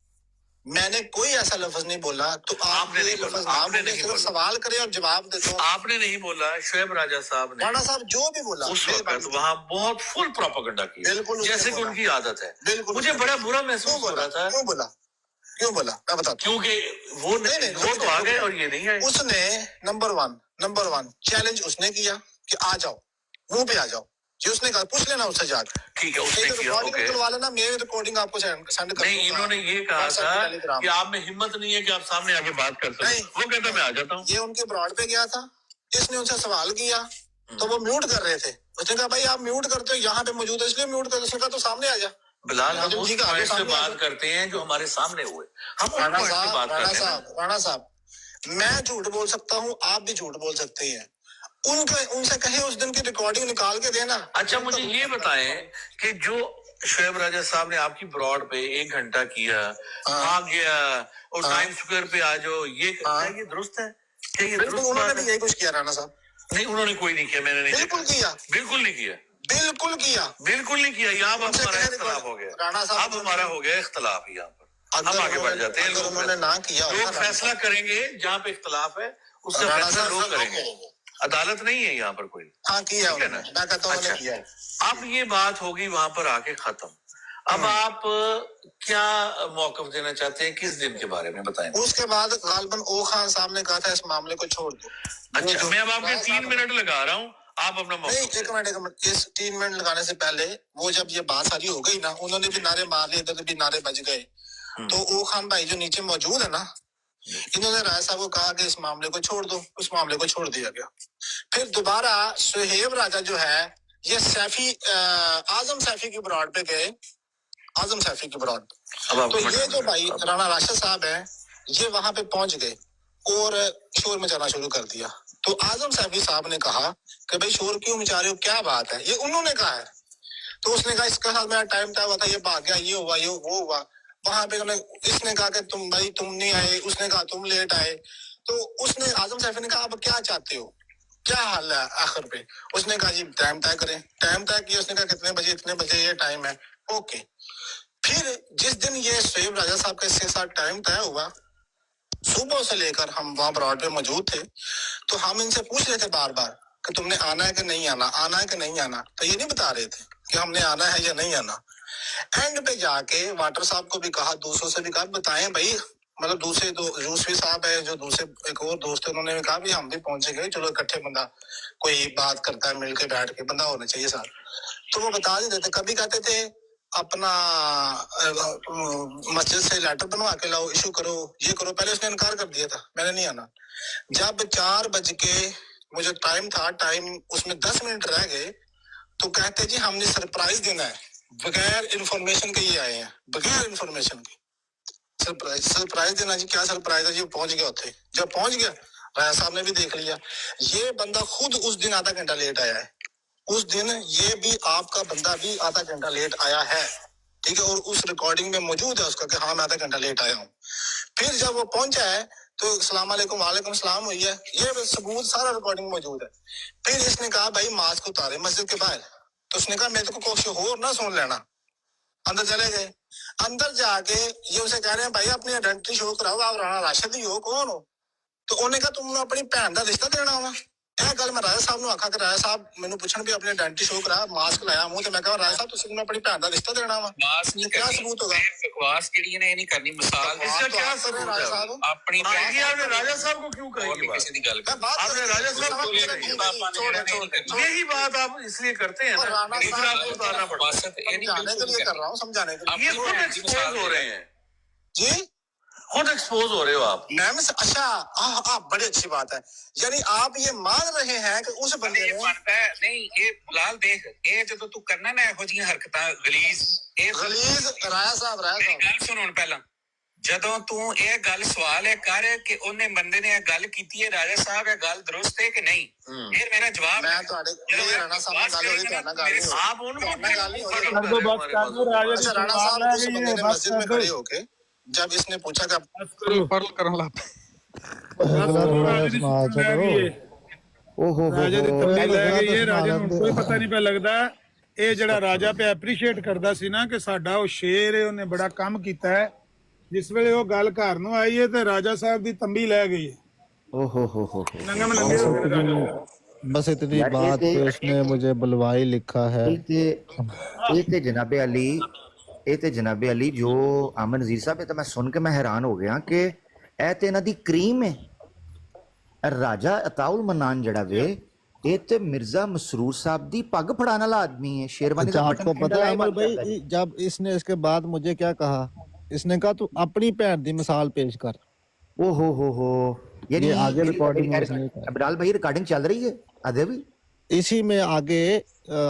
मैंने कोई ऐसा लफ्ज नहीं बोला, तो आपने नहीं बोला, आपने नहीं बोला। सवाल करे और जवाब दे। तो आपने नहीं बोला, शोएब राजा साहब ने, राणा साहब जो भी बोला उस वक्त वहाँ बहुत फुल प्रोपेगेंडा किया, बिल्कुल जैसे कि उनकी आदत है। बिल्कुल। मुझे बड़ा बुरा महसूस हो रहा था। क्यों बोला मैं बताता हूँ। क्योंकि वो नहीं, वो तो आ गए और ये नहीं आए। उसने नंबर वन चैलेंज उसने किया कि आ जाओ, मुंह पे आ जाओ, जी उसने कहा, पूछ लेना उससे जाकर। ठीक है, उसने किया, ओके। करवा लेना, मेरी रिकॉर्डिंग आपको सेंड कर नहीं, इन्होंने ये कहा था कि आप में हिम्मत नहीं है कि आप सामने आके बात कर सकें। वो कहता मैं आ जाता हूँ। ये उनके ब्रॉड पे गया था, इसने उनसे सवाल किया, तो वो म्यूट कर रहे थे। उसने कहा भाई आप म्यूट करते हो, यहाँ पे मौजूद है इसलिए म्यूट कर। उसने कहा तो सामने आ जा। बिलाल, हम उस पॉइंट से बात करते हैं जो हमारे सामने हुए, हम उस पॉइंट से बात करते हैं। राणा साहब, मैं झूठ बोल सकता हूँ, आप भी झूठ बोल सकते हैं। उनसे कहे उस दिन की रिकॉर्डिंग निकाल के देना। अच्छा, मुझे ये बताएं कि जो शोएब राजा साहब ने आपकी ब्रॉड पे 1 घंटा किया, भाग गया और टाइम स्क्वायर पे आ जाओ, ये दुरुस्त है? क्या ये दुरुस्त? उन्होंने भी यही कुछ किया राणा साहब। नहीं, उन्होंने कोई नहीं किया, मैंने नहीं बिल्कुल किया, बिल्कुल नहीं किया, बिल्कुल किया, बिल्कुल नहीं किया। यहाँ अब हमारा इख्तलाफ हो गया, राणा साहब, अब हमारा हो गया इख्तलाफ। यहाँ पर हम आगे बढ़ जाते हैं। उन्होंने ना किया, लोग फैसला करेंगे जहाँ पे इख्तलाफ है, उससे फैसला लोग करेंगे, अदालत नहीं है यहाँ पर कोई। हाँ किया है ना, मैं कहता हूँ अच्छा, किया। अब ये बात होगी वहां पर आके खत्म। अब आप क्या मौकफ देना चाहते हैं, किस दिन के बारे में बताएं? उसके बाद गालबन ओ खान साहब ने कहा था इस मामले को छोड़ दो। अच्छा, मैं अब आपके 3 मिनट लगा रहा हूँ, आप अपना नहीं, एक मिनट, इस 3 मिनट लगाने से पहले वो जब ये बात सारी हो गई ना, उन्होंने भी नारे मार लिए, इधर भी नारे बज गए। तो ओ खान भाई जो नीचे मौजूद है ना, इन्होंने राय साहब को कहा कि इस मामले को छोड़ दो, उस मामले को छोड़ दिया गया। फिर दोबारा शोएब राजा जो है, ये सैफी आजम सैफी की ब्रॉड पे गए, आजम सैफी की ब्रॉड। तो ये जो भाई राणा राशिद साहब है, ये वहां पे पहुंच गए और शोर मचाना शुरू कर दिया। तो आजम सैफी साहब ने कहा कि भाई शोर क्यों मचा रहे हो, क्या बात है, ये उन्होंने कहा है। तो उसने कहा इसके साथ मेरा टाइम हुआ था, ये भाग गया, ये हुआ, ये वो हुआ। वहां पे इसने कहा कि तुम नहीं आए, उसने कहा तुम लेट आए। तो उसने आजम सैफी ने कहा अब क्या चाहते हो, क्या हाल है आखिर पे। उसने कहा जी टाइम तय करें, टाइम तय किया। उसने कहा कितने बजे, इतने बजे ये टाइम है, ओके। फिर जिस दिन ये शोएब राजा साहब के साथ टाइम तय हुआ, सुबह से लेकर हम वहां ब्रॉड पे मौजूद थे, तो हम इनसे पूछ रहे थे बार बार कि तुमने आना है कि नहीं आना, आना है कि नहीं आना। तो ये नहीं बता रहे थे कि हमने आना है या नहीं आना। एंड पे जाके वाटर साहब को भी कहा, दूसरों से भी कहा बताएं भाई, मतलब दूसरे यूसुफी साहब है जो दूसरे एक और दोस्त है, उन्होंने भी कहा भी हम भी पहुंचे गए, चलो इकट्ठे बंदा कोई बात करता है, मिलके बैठ के बंदा होना चाहिए साथ। तो वो बता नहीं देते, कभी कहते थे अपना मस्जिद से लेटर बनवा के लाओ, इशू करो, ये करो। पहले उसने इनकार कर दिया था, मैंने नहीं आना। जब 4 बज के मुझे टाइम था, टाइम उसमें 10 मिनट रह गए, तो कहते जी हमने सरप्राइज देना है, बगैर इंफॉर्मेशन के ये आए हैं, बगैर इंफॉर्मेशन के सरप्राइज देना। जी क्या सरप्राइज है जी, पहुंच गया उठे। जब पहुंच गया, राय साहब ने भी देख लिया, ये बंदा खुद उस दिन आधा घंटा लेट आया है। उस दिन ये भी आपका बंदा भी आधा घंटा लेट आया है, ठीक है, और उस रिकॉर्डिंग में मौजूद है उसका कि हाँ मैं आधा घंटा लेट आया हूँ। फिर जब वो पहुंचा है तो अस्सलाम वालेकुम, वालेकुम सलाम हुई है, ये सबूत सारा रिकॉर्डिंग मौजूद है। फिर इसने कहा भाई मास्क उतारे मस्जिद के बाहर। तो उसने कहा मेरे को कुछ हो ना सुन लेना। अंदर चले गए, अंदर जाके ये उसे कह रहे हैं भाई अपनी आइडेंटिटी शो कराओ, आप राणा राशिद ही हो, कौन हो। तो उन्होंने कहा तुमने अपनी भैन का रिश्ता देना वा। ਇਹ ਗੱਲ ਮੈਂ ਰਾਜਾ ਸਾਹਿਬ ਨੂੰ ਆਖਾਂ ਕਿ ਰਾਜਾ ਸਾਹਿਬ ਮੈਨੂੰ ਪੁੱਛਣ ਵੀ ਆਪਣੀ ਆਇਡੈਂਟੀ ਸ਼ੋ ਕਰਾ, ਮਾਸਕ ਲਾਇਆ ਮੂੰਹ ਤੇ। ਮੈਂ ਕਹਾਂ ਰਾਜਾ ਸਾਹਿਬ ਤੁਸੀਂ ਮੈਨੂੰ ਆਪਣੀ ਭੈਣ ਦਾ ਰਿਸ਼ਤਾ ਦੇਣਾ ਵਾ, क्या सबूत होगा। बकवास ਜਿਹੜੀ ਹੈ ਨਹੀਂ ਕਰਨੀ, ਮਿਸਾਲ इसका क्या सबूत है? ਆਪਣੀ ये आपने राजा साहब को क्यों कही ये बात? ਕਿਸੇ ਦੀ ਗੱਲ आपने राजा साहब को क्यों कही? यही बात आप इसलिए करते हैं ना, दूसरा आपको उतारना पड़ता है। समझाने के लिए कर रहा हूँ, समझाने के लिए। ये खुद एक्सपोज हो रहे हैं जी, खुद एक्सपोज हो रहे हो आप। अच्छा, हाँ बड़ी अच्छी बात है। यानी आप ये मान रहे हैं कि उस बंदे ने ਨਹੀਂ ਇਹ ਲਾਲ ਦੇਖ, ਇਹ ਜਦੋਂ ਤੂੰ ਕਰਨਾ ਨਾ ਇਹੋ ਜਿਹੀਆਂ ਹਰਕਤਾਂ ਗਲੀਜ਼, ਇਹ ਗਲੀਜ਼ ਰਾਜਾ ਸਾਹਿਬ ਮੇਰੀ ਗੱਲ ਸੁਣ ਹੁਣ ਪਹਿਲਾਂ, ਜਦੋਂ ਤੂੰ ਇਹ ਗੱਲ ਸਵਾਲ ਹੈ ਕਰ ਕਿ ਉਹਨੇ ਬੰਦੇ ਨੇ ਇਹ ਗੱਲ ਕੀਤੀ ਹੈ ਰਾਜਾ ਸਾਹਿਬ, ਇਹ ਗੱਲ ਦਰੁਸਤ ਹੈ ਕਿ ਨਹੀਂ, ਫਿਰ ਮੇਰਾ ਜਵਾਬ ਮੈਂ ਤੁਹਾਡੇ ਕੋਲ ਰਾਣਾ ਸਾਹਿਬ ਨਾਲ ਗੱਲ ਹੋਈ, ਤੁਹਾਡਾ ਗੱਲ ਨਹੀਂ ਹੋਈ, ਆਪ ਉਹਨੂੰ ਗੱਲ नहीं होगी। कर दो बस कर दो राजा जी अच्छा राणा सवाल साहब है उस कि बंदे ये ने बस मस्जिद कर में दो खड़े होके जब इसने पूछा कि बस करो परल करन लग ਰਾਜਾ ਦੀ ਤੰਬੀ ਲੈ ਗਈ ਇਹ ਰਾਜਾ ਨੂੰ ਕੋਈ ਪਤਾ ਨਹੀਂ ਪਿਆ ਲੱਗਦਾ। ਇਹ ਜਿਹੜਾ ਰਾਜਾ ਪਿਆ ਐਪਰੀਸ਼ੀਏਟ ਕਰਦਾ ਸੀ ਨਾ ਕਿ ਸਾਡਾ ਉਹ ਸ਼ੇਰ ਹੈ, ਉਹਨੇ ਬੜਾ ਕੰਮ ਕੀਤਾ ਹੈ, ਜਿਸ ਵੇਲੇ ਉਹ ਗੱਲ ਘਰ ਨੂੰ ਆਈ ਹੈ ਤੇ ਰਾਜਾ ਸਾਹਿਬ ਦੀ ਤੰਬੀ ਲੈ ਗਈ ਹੈ। हो ਨੰਗਾ ਮਲੰਗੇ ਹੋ ਗਏ ਰਾਜਾ ਸਾਹਿਬ। बस इतनी बात पे उसने मुझे बुलवाई लिखा है। ਇਹ ਤੇ ਜਨਾਬੇ ਅਲੀ ਜੋ ਆਮਨ ਨਜ਼ੀਰ ਸਾਹਿਬ, ਇਹ ਤਾਂ ਮੈਂ ਸੁਣ ਕੇ ਮੈਂ ਹੈਰਾਨ ਹੋ ਗਿਆ ਕਿ ਇਹ ਤੇ ਇਹਨਾਂ ਦੀ ਕਰੀਮ ਹੈ। ਰਾਜਾ ਅਤਾਉਲ ਮਨਾਨ ਜਿਹੜਾ ਵੇ ਇਹ ਤੇ ਮਿਰਜ਼ਾ ਮਸਰੂਰ ਸਾਹਿਬ ਦੀ ਪੱਗ ਫੜਾਣ ਵਾਲਾ ਆਦਮੀ है। शेरवानी अच्छा, आपको पता है अमर भाई, जब इसने इसके बाद मुझे क्या कहा, इसने कहा तू अपनी भैन दी मिसाल पेश कर। ओ हो यानी आगे रिकॉर्डिंग में इसने कहा। अबराल भाई रिकॉर्डिंग चल रही है आधे भी इसी में आगे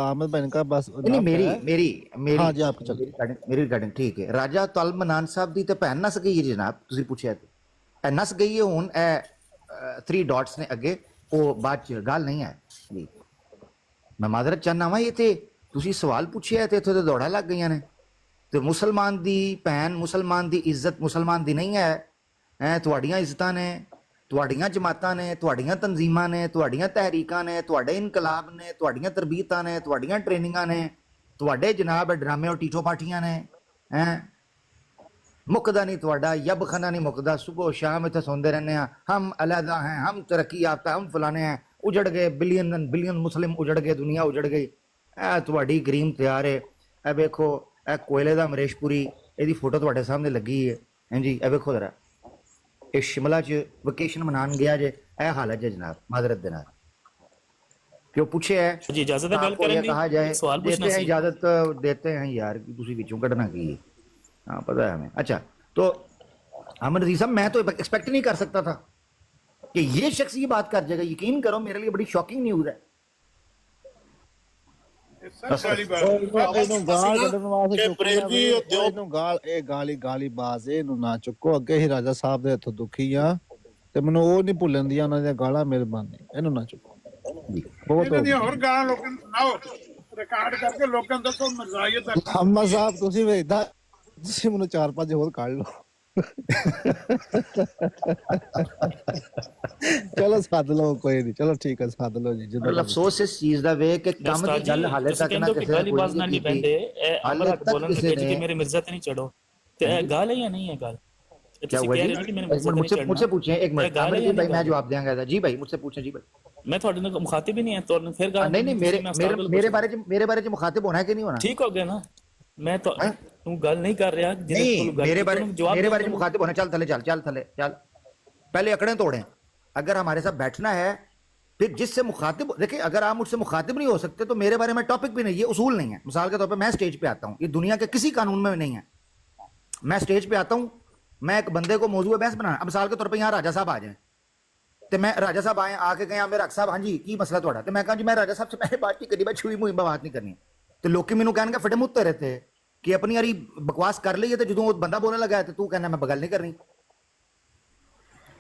आमिर भाई का बस नहीं मेरी हाँ जी आपको चल मेरी रिकॉर्डिंग ठीक है। राजा अताउल मनान साहब दी ते भैन नस गई है जनाब, तुसी पूछया ते नस गई है हुन ए 3 डॉट्स ने अगे ਉਹ ਬਾਅਦ ਚ ਗੱਲ ਨਹੀਂ ਹੈ ਜੀ। ਮੈਂ ਮਾਜ਼ਰਤ ਚਾਹਨਾ ਵਾਂ, ਇਹ ਤੇ ਤੁਸੀਂ ਸਵਾਲ ਪੁੱਛਿਆ ਤੇ ਇੱਥੇ ਤੇ ਦੌੜਾਂ ਲੱਗ ਗਈਆਂ ਨੇ। ਤੇ ਮੁਸਲਮਾਨ ਦੀ ਭੈਣ, ਮੁਸਲਮਾਨ ਦੀ ਇੱਜ਼ਤ ਮੁਸਲਮਾਨ ਦੀ ਨਹੀਂ ਹੈ। ਤੁਹਾਡੀਆਂ ਇੱਜ਼ਤਾਂ ਨੇ, ਤੁਹਾਡੀਆਂ ਜਮਾਤਾਂ ਨੇ, ਤੁਹਾਡੀਆਂ ਤਨਜ਼ੀਮਾਂ ਨੇ, ਤੁਹਾਡੀਆਂ ਤਹਿਰੀਕਾਂ ਨੇ, ਤੁਹਾਡੇ ਇਨਕਲਾਬ ਨੇ, ਤੁਹਾਡੀਆਂ ਤਰਬੀਤਾਂ ਨੇ, ਤੁਹਾਡੀਆਂ ਟ੍ਰੇਨਿੰਗਾਂ ਨੇ, ਤੁਹਾਡੇ ਜਨਾਬ ਡਰਾਮੇ ਔਰ ਟੀਟੋ ਪਾਰਟੀਆਂ ਨੇ। ਮੁੱਕਦਾ ਨਹੀਂ ਤੁਹਾਡਾ ਯਬਖਾਨਾ ਨਹੀਂ ਮੁੱਕਦਾ। ਸੁਬਹ ਸ਼ਾਮ ਇੱਥੇ ਸੁਣਦੇ ਰਹਿੰਦੇ ਆ, ਹਮ ਅਲੱਦਾ ਹੈ, ਹਮ ਤਰੱਕੀ ਯਾਫਤਾ, ਹਮ ਫਲਾਣੇ ਹੈ, ਉਜੜ ਗਏ ਬਿਲੀਅਨ ਮੁਸਲਿਮ ਉਜੜ ਗਏ, ਦੁਨੀਆ ਉਜੜ ਗਈ। ਇਹ ਤੁਹਾਡੀ ਕਰੀਮ ਤਿਆਰ ਹੈ। ਇਹ ਵੇਖੋ, ਇਹ ਕੋਇਲੇ ਦਾ ਅਮਰੇਸ਼ਪੁਰੀ, ਇਹਦੀ ਫੋਟੋ ਤੁਹਾਡੇ ਸਾਹਮਣੇ ਲੱਗੀ ਹੈ। ਹਾਂਜੀ ਇਹ ਵੇਖੋ ਜ਼ਰਾ, ਇਹ ਸ਼ਿਮਲਾ 'ਚ ਵਕੇਸ਼ਨ ਮਨਾਉਣ ਗਿਆ ਜੇ, ਇਹ ਹਾਲਤ ਹੈ ਜਨਾਬ ਮਾਜ਼ਰਤ ਦੇ ਨਾਲ। ਕਿਉਂ ਪੁੱਛਿਆ ਹੈ जी इजाजत है गल आपको ये करने कहा जाए, सवाल पूछना देते हैं सी इजाजत देते हैं यार, ਤੁਸੀਂ ਵਿੱਚੋਂ ਕੱਢਣਾ ਕੀ है। हाँ पता है हमें। अच्छा तो अमर नज़ीर साहब, मैं तो एक्सपेक्ट नहीं कर सकता था कि ये शख्स ये बात कर जाएगा। यकीन करो मेरे लिए बड़ी शॉकिंग न्यूज़ है। ਗਾਲੀ ਬਾਜ਼ ਇਹਨੂੰ ਨਾ ਚੁੱਕੋ। ਅੱਗੇ ਹੀ ਰਾਜਾ ਸਾਹਿਬ ਦੇ ਹੱਥੋਂ ਦੁਖੀ ਆ ਤੇ ਮੈਨੂੰ ਉਹ ਨਹੀਂ ਭੁੱਲਣ ਦੀਆਂ ਉਹਨਾਂ ਦੀਆਂ ਗਾਲਾਂ। ਮਿਹਰਬਾਨੀ, ਇਹਨੂੰ ਨਾ ਚੁੱਕੋ। ਬਹੁਤ ਹੋਰ ਗਾਲਾਂ ਲੋਕਾਂ ਨੂੰ ਸੁਣਾਓ, ਰਿਕਾਰਡ ਕਰਕੇ ਲੋਕਾਂ ਨੂੰ ਦੱਸੋ ਮਜ਼ਾਇਤ ਦਾ। ਹਮਾ ਸਾਹਿਬ ਤੁਸੀਂ ਵੇਖਦਾ, ਤੁਸੀਂ ਮੈਨੂੰ 4-5 ਹੋਰ ਕੱਢ ਲਓ। ਚਲੋ ਸੱਦ ਲਓ, ਕੋਈ ਨਹੀਂ, ਚਲੋ ਠੀਕ ਹੈ ਸੱਦ ਲਓ ਜੀ। ਜਦੋਂ ਅਫਸੋਸ ਇਸ ਚੀਜ਼ ਦਾ ਵੇ ਕਿ ਕੰਮ ਦੀ ਗੱਲ ਹਾਲੇ ਤੱਕ ਨਾ ਕਿਸੇ ਗਾਲੀ ਬਾਜ਼ ਨਾਲ ਨਹੀਂ ਪੈਂਦੇ। ਇਹ ਅਮਰ ਹੱਕ ਬੋਲਣ ਲੱਗੇ ਜੀ ਕਿ ਮੇਰੇ ਮਿਰਜ਼ਾ ਤੇ ਨਹੀਂ ਚੜੋ, ਤੇ ਇਹ ਗੱਲ ਹੈ ਜਾਂ ਨਹੀਂ ਹੈ ਗੱਲ? क्या हुआ जी? मुझसे पूछे, एक मिनट भाई मैं जवाब देंगे। जी भाई मुझसे पूछे जी भाई। मैं थोड़े ना मुखातिब ही नहीं है तो फिर नहीं मेरे बारे च मुखातिब होना है कि नहीं होना? ठीक हो गया ना, मैं तो तू गल नहीं कर रहा। नहीं मेरे बारे च मुखातिब होना। चल थले चल पहले अकड़े तोड़े। अगर हमारे साथ बैठना है फिर जिससे मुखातिब, देखिए अगर आप मुझसे मुखातिब नहीं हो सकते तो मेरे बारे में टॉपिक भी नहीं, ये उसूल नहीं है। मिसाल के तौर पर मैं स्टेज पे आता हूँ, ये दुनिया के किसी कानून में नहीं है। मैं स्टेज पे आता हूँ, मैं एक बंदे को मौजूद बहस बनाना। अब मिसाल के तौर पे यहाँ राजा साहब आ जाए तो मैं राजा साहब आए आके कहें मेरे अक साहब हाँ जी की मसला थोड़ा, तो मैं कहा जी मैं राजा साहब से पहले बात नहीं करनी, मैं छुई मुई बात नहीं करनी। तो लोग मैनू कहने फटे मुत्ते रहते हैं कि अपनी यारी बकवास कर ली है, तो जो बंदा बोलने लगा है तो तू कहना मैं बगल नहीं करनी।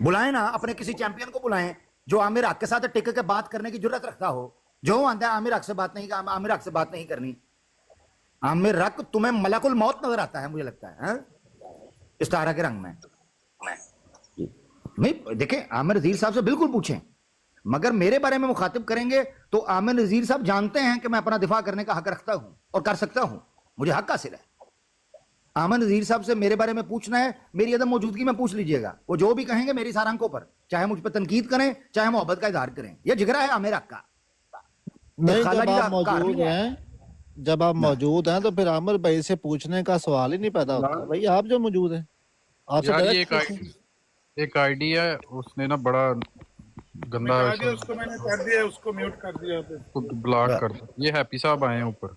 बुलाएं ना, अपने किसी चैंपियन को बुलाएं जो आमिर हक के साथ टिक के बात करने की जरूरत रखता हो। जो आंदा है आमिर हक से बात नहीं, आमिर हक से बात नहीं करनी। आमिर हक तुम्हें मलकुल मौत नजर आता है मुझे लगता है इस तारा के रंग में। नहीं देखें, आमिर नज़ीर साहब से बिल्कुल पूछें, मगर मेरे बारे में मुखातिब करेंगे तो आमिर नज़ीर साहब जानते हैं कि मैं अपना दिफा करने का हक रखता हूं और कर सकता हूं, मुझे हक हासिल है। आमिर नज़ीर साहब से मेरे बारे में पूछना है, मेरी अदम मौजूदगी में पूछ लीजिएगा। वो जो भी कहेंगे मेरी सारंकों पर, चाहे मुझ पर तनकीद करें चाहे मोहब्बत का इजहार करें, यह जिगरा है आमिर हक का। नहीं, जब आप मौजूद हैं तो फिर आमिर भाई से पूछने का सवाल ही नहीं पैदा होता। भाई आप जो मौजूद हैं आपसे एक आईडी है, उसने ना बड़ा गंदा उसको मैंने कर दिया, उसको म्यूट कर दिया, ब्लॉक कर दिया। ये हैप्पी साहब आए हैं ऊपर।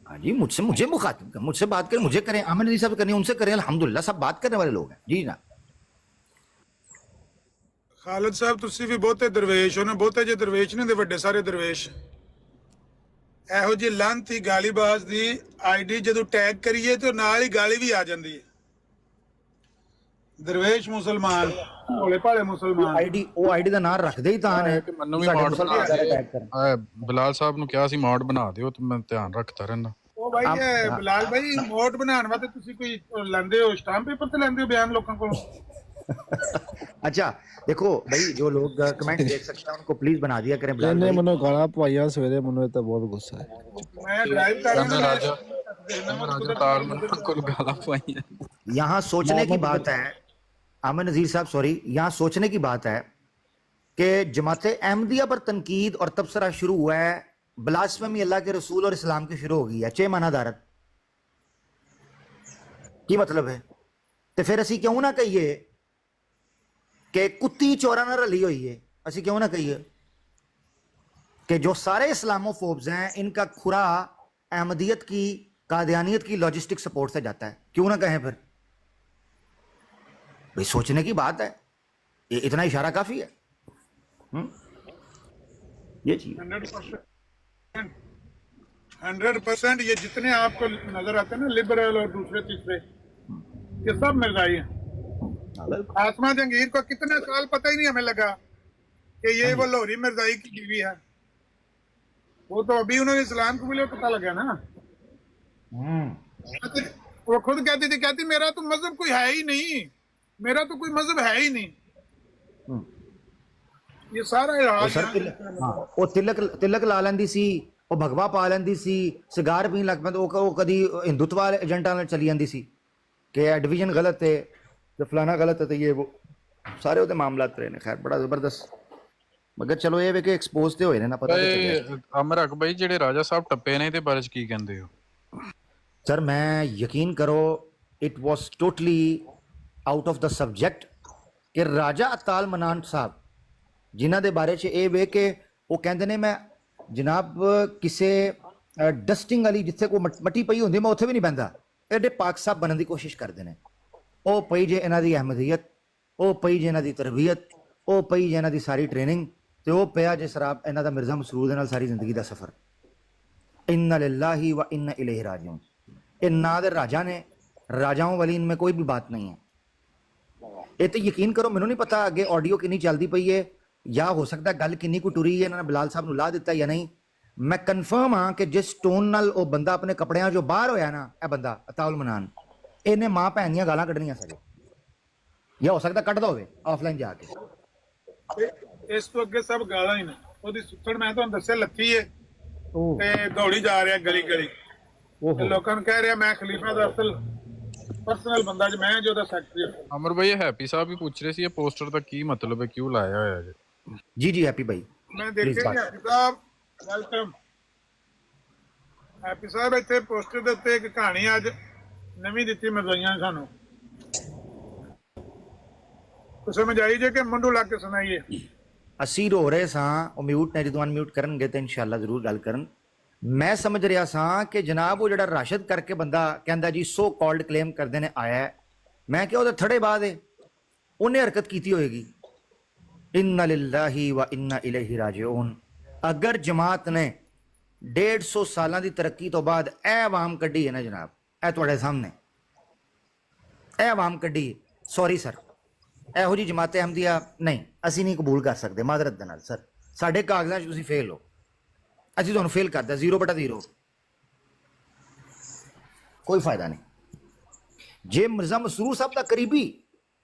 हाँ जी, मुझे मुखातिब कर, मुझसे बात करें, मुझे करें, आमिर नज़ीर साहब करनी उनसे करें। अल्हम्दुलिल्लाह सब बात करने वाले लोग हैं जी ना। ਖਾਲਦ ਸਾਹਿਬ ਤੁਸੀਂ ਵੀ ਬਹੁਤੇ ਦਰਵੇਸ਼ ਹੋ ਨਾ, ਬਹੁਤੇ ਜੇ ਦਰਵੇਸ਼ ਨੇ ਤੇ ਵੱਡੇ ਸਾਰੇ ਦਰਵੇਸ਼। ਇਹੋ ਜਿਹੀ ਲਾਂਤੀ ਗਾਲੀਬਾਜ਼ ਦੀ ਆਈਡੀ ਜਦੋਂ ਟੈਗ ਕਰੀਏ ਤੇ ਨਾਲ ਹੀ ਗਾਲੀ ਵੀ ਆ ਜਾਂਦੀ ਹੈ। ਦਰਵੇਸ਼ ਮੁਸਲਮਾਨ ਭੋਲੇ ਭਾਲੇ ਮੁਸਲਮਾਨ ਉਹ ਆਈਡੀ ਦਾ ਨਾਮ ਰੱਖਦੇ ਹੀ ਤਾਂ ਨੇ ਕਿ ਮੈਨੂੰ ਵੀ ਸਾਡੇ ਮੋਡ ਮੁਸਲਮਾਨ ਬਣਾ ਅਟੈਕ ਕਰਨ। ਬਲਾਲ ਸਾਹਿਬ ਨੂੰ ਕਿਹਾ ਸੀ ਮੋਡ ਬਣਾ ਦਿਓ ਤੇ ਮੈਂ ਧਿਆਨ ਰੱਖਦਾ ਰਹਿਣਾ। ਉਹ ਭਾਈ ਇਹ ਬਲਾਲ ਭਾਈ ਮੋਟ ਬਣਾਉਣ ਵਾਸਤੇ ਤੁਸੀਂ ਕੋਈ ਲੈਂਦੇ ਹੋ ਸਟੈਂਪ ਪੇਪਰ ਤੇ ਲੈਂਦੇ ਹੋ ਬਿਆਨ ਲੋਕਾਂ ਕੋਲੋਂ? अच्छा देखो भाई जो लोग कमेंट देख सकते हैं उनको प्लीज बना दिया करें बिलाल ਇਹਨੇ भाई। ਮੈਨੂੰ ਗਾਲਾਂ ਪਵਾਈਆਂ ਸਵੇਰੇ, ਮੈਨੂੰ ਇਹ ਤਾਂ ਬਹੁਤ ਗੁੱਸਾ ਹੈ। ਮੈਂ ਡਰਾਈਵ ਕਰ ਕਹਿੰਦਾ ਰਿਹਾ ਰਾਜਾ ਤਾਲ ਮੈਨੂੰ ਕੋਲ ਗਾਲਾਂ ਪਾਈਆਂ। यहाँ सोचने की बात है आमिर नजीर साहब, सॉरी, यहाँ सोचने की बात है कि जमात अहमदिया पर तनकीद और तबसरा शुरू हुआ है, ब्लास्फेमी अल्लाह के रसूल और इस्लाम की शुरू हो गई है। चे मानादारत की मतलब है तो फिर असी क्यों ना कहिए कि कुत्ती चोरा ना रली हुई है, असी क्यों ना कहिए कि जो सारे इस्लामोफोब्स हैं इनका खुरा अहमदियत की, कादियानियत की लॉजिस्टिक सपोर्ट से जाता है। क्यों ना कहें फिर? भाई सोचने की बात है, ये इतना इशारा काफी है। ये चीज 100% ये जितने आपको नजर आते हैं ना लिबरल और दूसरे तीसरे, ये सब मिर्जाई हैं। आसमा जंगीर को कितने साल पता ही नहीं हमें लगा कि ये वो लोहरी मिर्जाई की बीवी है। वो तो अभी उन्होंने इस्लाम को मिले पता लगा ना। वो खुद कहती मेरा तो मजहब कोई है ही नहीं, मेरा तो कोई मजहब है ही नहीं। ये सारा इलाज ਉਹ ਤਿਲਕ ਲਾ ਲੈਂਦੀ ਸੀ, ਉਹ ਭਗਵਾ ਪਾ ਲੈਂਦੀ ਸੀ, ਸਿਗਾਰ ਪੀਣ ਲੱਗ ਪੈਂਦਾ, ਉਹ ਕਦੀ ਹਿੰਦੂਤਵ ਵਾਲੇ ਏਜੰਟਾਂ ਨਾਲ ਚਲੀ ਜਾਂਦੀ ਸੀ ਕਿ ਇਹ ਡਿਵੀਜ਼ਨ ਗਲਤ ਹੈ ਤੇ ਫਲਾਣਾ ਗਲਤ ਹੈ ਤੇ ਇਹ ਉਹ ਸਾਰੇ ਉਹਦੇ ਮਾਮਲਾਤ ਰਹੇ ਨੇ। ਖੈਰ ਬੜਾ ਜ਼ਬਰਦਸਤ, ਮਗਰ ਚਲੋ ਇਹ ਵੇ ਕਿ ਐਕਸਪੋਜ਼ ਤੇ ਹੋਏ ਨੇ ਨਾ, ਪਤਾ ਤੇ ਚੱਲਿਆ। ਅਮਰ ਅਕ ਭਾਈ ਜਿਹੜੇ ਰਾਜਾ ਸਾਹਿਬ ਟੱਪੇ ਨੇ ਤੇ ਬਾਰੇ ਚ ਕੀ ਕਹਿੰਦੇ ਹੋ? ਸਰ ਮੈਂ ਯਕੀਨ ਕਰੋ it was totally out of the subject ਕਿ ਰਾਜਾ ਅਤਾਲ ਮਨਾਨ ਸਾਹਿਬ ਜਿਨ੍ਹਾਂ ਦੇ ਬਾਰੇ 'ਚ ਇਹ ਵੇ ਕਿ ਉਹ ਕਹਿੰਦੇ ਨੇ ਮੈਂ ਜਨਾਬ ਕਿਸੇ ਡਸਟਿੰਗ ਵਾਲੀ ਜਿੱਥੇ ਕੋਈ ਮੱਟੀ ਪਈ ਹੁੰਦੀ ਮੈਂ ਉੱਥੇ ਵੀ ਨਹੀਂ ਬਹਿੰਦਾ, ਐਡੇ ਪਾਕ ਸਾਹਿਬ ਬਣਨ ਦੀ ਕੋਸ਼ਿਸ਼ ਕਰਦੇ ਨੇ। ਉਹ ਪਈ ਜੇ ਇਹਨਾਂ ਦੀ ਅਹਿਮਦੀਅਤ, ਉਹ ਪਈ ਜੇ ਇਹਨਾਂ ਦੀ ਤਰਬੀਅਤ, ਉਹ ਪਈ ਜੇ ਇਹਨਾਂ ਦੀ ਸਾਰੀ ਟ੍ਰੇਨਿੰਗ, ਤੇ ਉਹ ਪਿਆ ਜੇ ਸਰਾਬ ਇਹਨਾਂ ਦਾ ਮਿਰਜ਼ਾ ਮਸਰੂਰ ਦੇ ਨਾਲ ਸਾਰੀ ਜ਼ਿੰਦਗੀ ਦਾ ਸਫ਼ਰ। ਇੰਨਾ ਲਿல்லாhi व इन्ना इलैहि राजिऊन। ਇਹ ਨਾ ਦੇ ਰਾਜਾ ਨੇ, ਰਾਜਾओं वाली इनमें कोई भी बात नहीं है। ਇਹ ਤੇ ਯਕੀਨ ਕਰੋ ਮੈਨੂੰ ਨਹੀਂ ਪਤਾ ਅੱਗੇ ਆਡੀਓ ਕਿੰਨੀ ਚੱਲਦੀ ਪਈ ਹੈ ਜਾਂ ਹੋ ਸਕਦਾ ਗੱਲ ਕਿੰਨੀ ਕੁ ਟੁਰੀ ਹੈ, ਇਹਨਾਂ ਨੇ ਬਿਲਾਲ ਸਾਹਿਬ ਨੂੰ ਲਾ ਦਿੱਤਾ ਜਾਂ ਨਹੀਂ। ਮੈਂ ਕਨਫਰਮ ਹਾਂ ਕਿ ਜਿਸ ਟੋਨ ਨਾਲ ਉਹ ਬੰਦਾ ਆਪਣੇ ਕੱਪੜਿਆਂ ਚੋਂ ਬਾਹਰ ਹੋਇਆ ਨਾ, ਇਹ ਬੰਦਾ ਅਤਾਉਲ ਮਨਾਨ, ਇਹਨੇ ਮਾਂ ਭੈਣ ਦੀਆਂ ਗਾਲਾਂ ਕੱਢਣੀਆਂ ਸਕੇ, ਜਾਂ ਹੋ ਸਕਦਾ ਕੱਢਦਾ ਹੋਵੇ ਆਫਲਾਈਨ ਜਾ ਕੇ। ਇਸ ਤੋਂ ਅੱਗੇ ਸਭ ਗਾਲਾਂ ਹੀ ਨੇ। ਉਹਦੀ ਸੁੱਥੜ ਮੈਂ ਤੁਹਾਨੂੰ ਦੱਸਿਆ ਲੱਥੀ ਏ ਤੇ ਦੌੜੀ ਜਾ ਰਿਹਾ ਗਲੀ ਗਲੀ, ਤੇ ਲੋਕਾਂ ਨੂੰ ਕਹਿ ਰਿਹਾ ਮੈਂ ਖਲੀਫਾ ਦਾ ਅਸਲ ਪਰਸਨਲ ਬੰਦਾ, ਮੈਂ ਜੋ ਦਾ ਸੈਕਟਰੀ। ਅਮਰ ਭਾਈ ਹੈਪੀ ਸਾਹਿਬ ਵੀ ਪੁੱਛ ਰਹੇ ਸੀ ਇਹ ਪੋਸਟਰ ਦਾ ਕੀ ਮਤਲਬ ਹੈ, ਕਿਉਂ ਲਾਇਆ ਹੋਇਆ ਜੀ? ਜੀ ਜੀ ਹੈਪੀ ਭਾਈ ਮੈਂ ਦੇਖਿਆ ਕਿ ਹੈਪੀ ਸਾਹਿਬ ਵੈਲਕਮ। ਹੈਪੀ ਸਾਹਿਬ ਇੱਥੇ ਪੋਸਟਰ ਦੇ ਉੱਤੇ ਇੱਕ ਕਹਾਣੀ ਅੱਜ ਨਵੀਂ ਦਿੱਤੀ ਮਿਰਜ਼ਾਈਆਂ ਨੇ ਸਾਨੂੰ, ਸਮਝ ਆਈ ਜੇ ਕਿ ਮੁੰਡੂ ਲਾ ਕੇ ਸੁਣਾਈਏ। ਅਸੀਂ ਰੋ ਰਹੇ ਸਾਂ, ਉਹ ਮਿਊਟ ਨੇ, ਰਿਦਵਾਨ ਮਿਊਟ ਕਰਨਗੇ ਤੇ ਇਨਸ਼ਾਅੱਲਾ ਜ਼ਰੂਰ ਗੱਲ ਕਰਨ। ਮੈਂ ਸਮਝ ਰਿਹਾ ਸਾਂ ਕਿ ਜਨਾਬ ਉਹ ਜਿਹੜਾ ਰਾਸ਼ਦ ਕਰਕੇ ਬੰਦਾ ਕਹਿੰਦਾ ਜੀ ਸੋ ਕਾਲਡ ਕਲੇਮ ਕਰਦੇ ਨੇ ਆਇਆ ਹੈ, ਮੈਂ ਕਿਹਾ ਉਹਦੇ ਥੜੇ ਬਾਅਦ ਉਹਨੇ ਹਰਕਤ ਕੀਤੀ ਹੋਏਗੀ। ਇੰਨਾ ਲਿல்லாhi व इन्ना इलैहि राजिऊन। ਅਗਰ ਜਮਾਤ ਨੇ 150 ਸਾਲਾਂ ਦੀ ਤਰੱਕੀ ਤੋਂ ਬਾਅਦ ਇਹ ਆਵਾਮ ਕੱਢੀ ਹੈ ਨਾ ਜਨਾਬ, ਇਹ ਤੁਹਾਡੇ ਸਾਹਮਣੇ ਇਹ ਆਵਾਮ ਕੱਢੀ, ਸੌਰੀ ਸਰ, ਇਹੋ ਜੀ ਜਮਾਤ ਅਹਿਮਦੀਆ ਨਹੀਂ, ਅਸੀਂ ਨਹੀਂ ਕਬੂਲ ਕਰ ਸਕਦੇ ਮਾਜ਼ਰਤ ਦੇ ਨਾਲ। ਸਰ ਸਾਡੇ ਕਾਗਜ਼ਾਂ 'ਚ ਤੁਸੀਂ ਫੇਲ ਹੋ, ਅਸੀਂ ਤੁਹਾਨੂੰ ਫੇਲ ਕਰਦਾ 0/0, ਕੋਈ ਫਾਇਦਾ ਨਹੀਂ। ਜੇ ਮਿਰਜ਼ਾ ਮਸਰੂਰ ਸਾਹਿਬ ਦਾ ਕਰੀਬੀ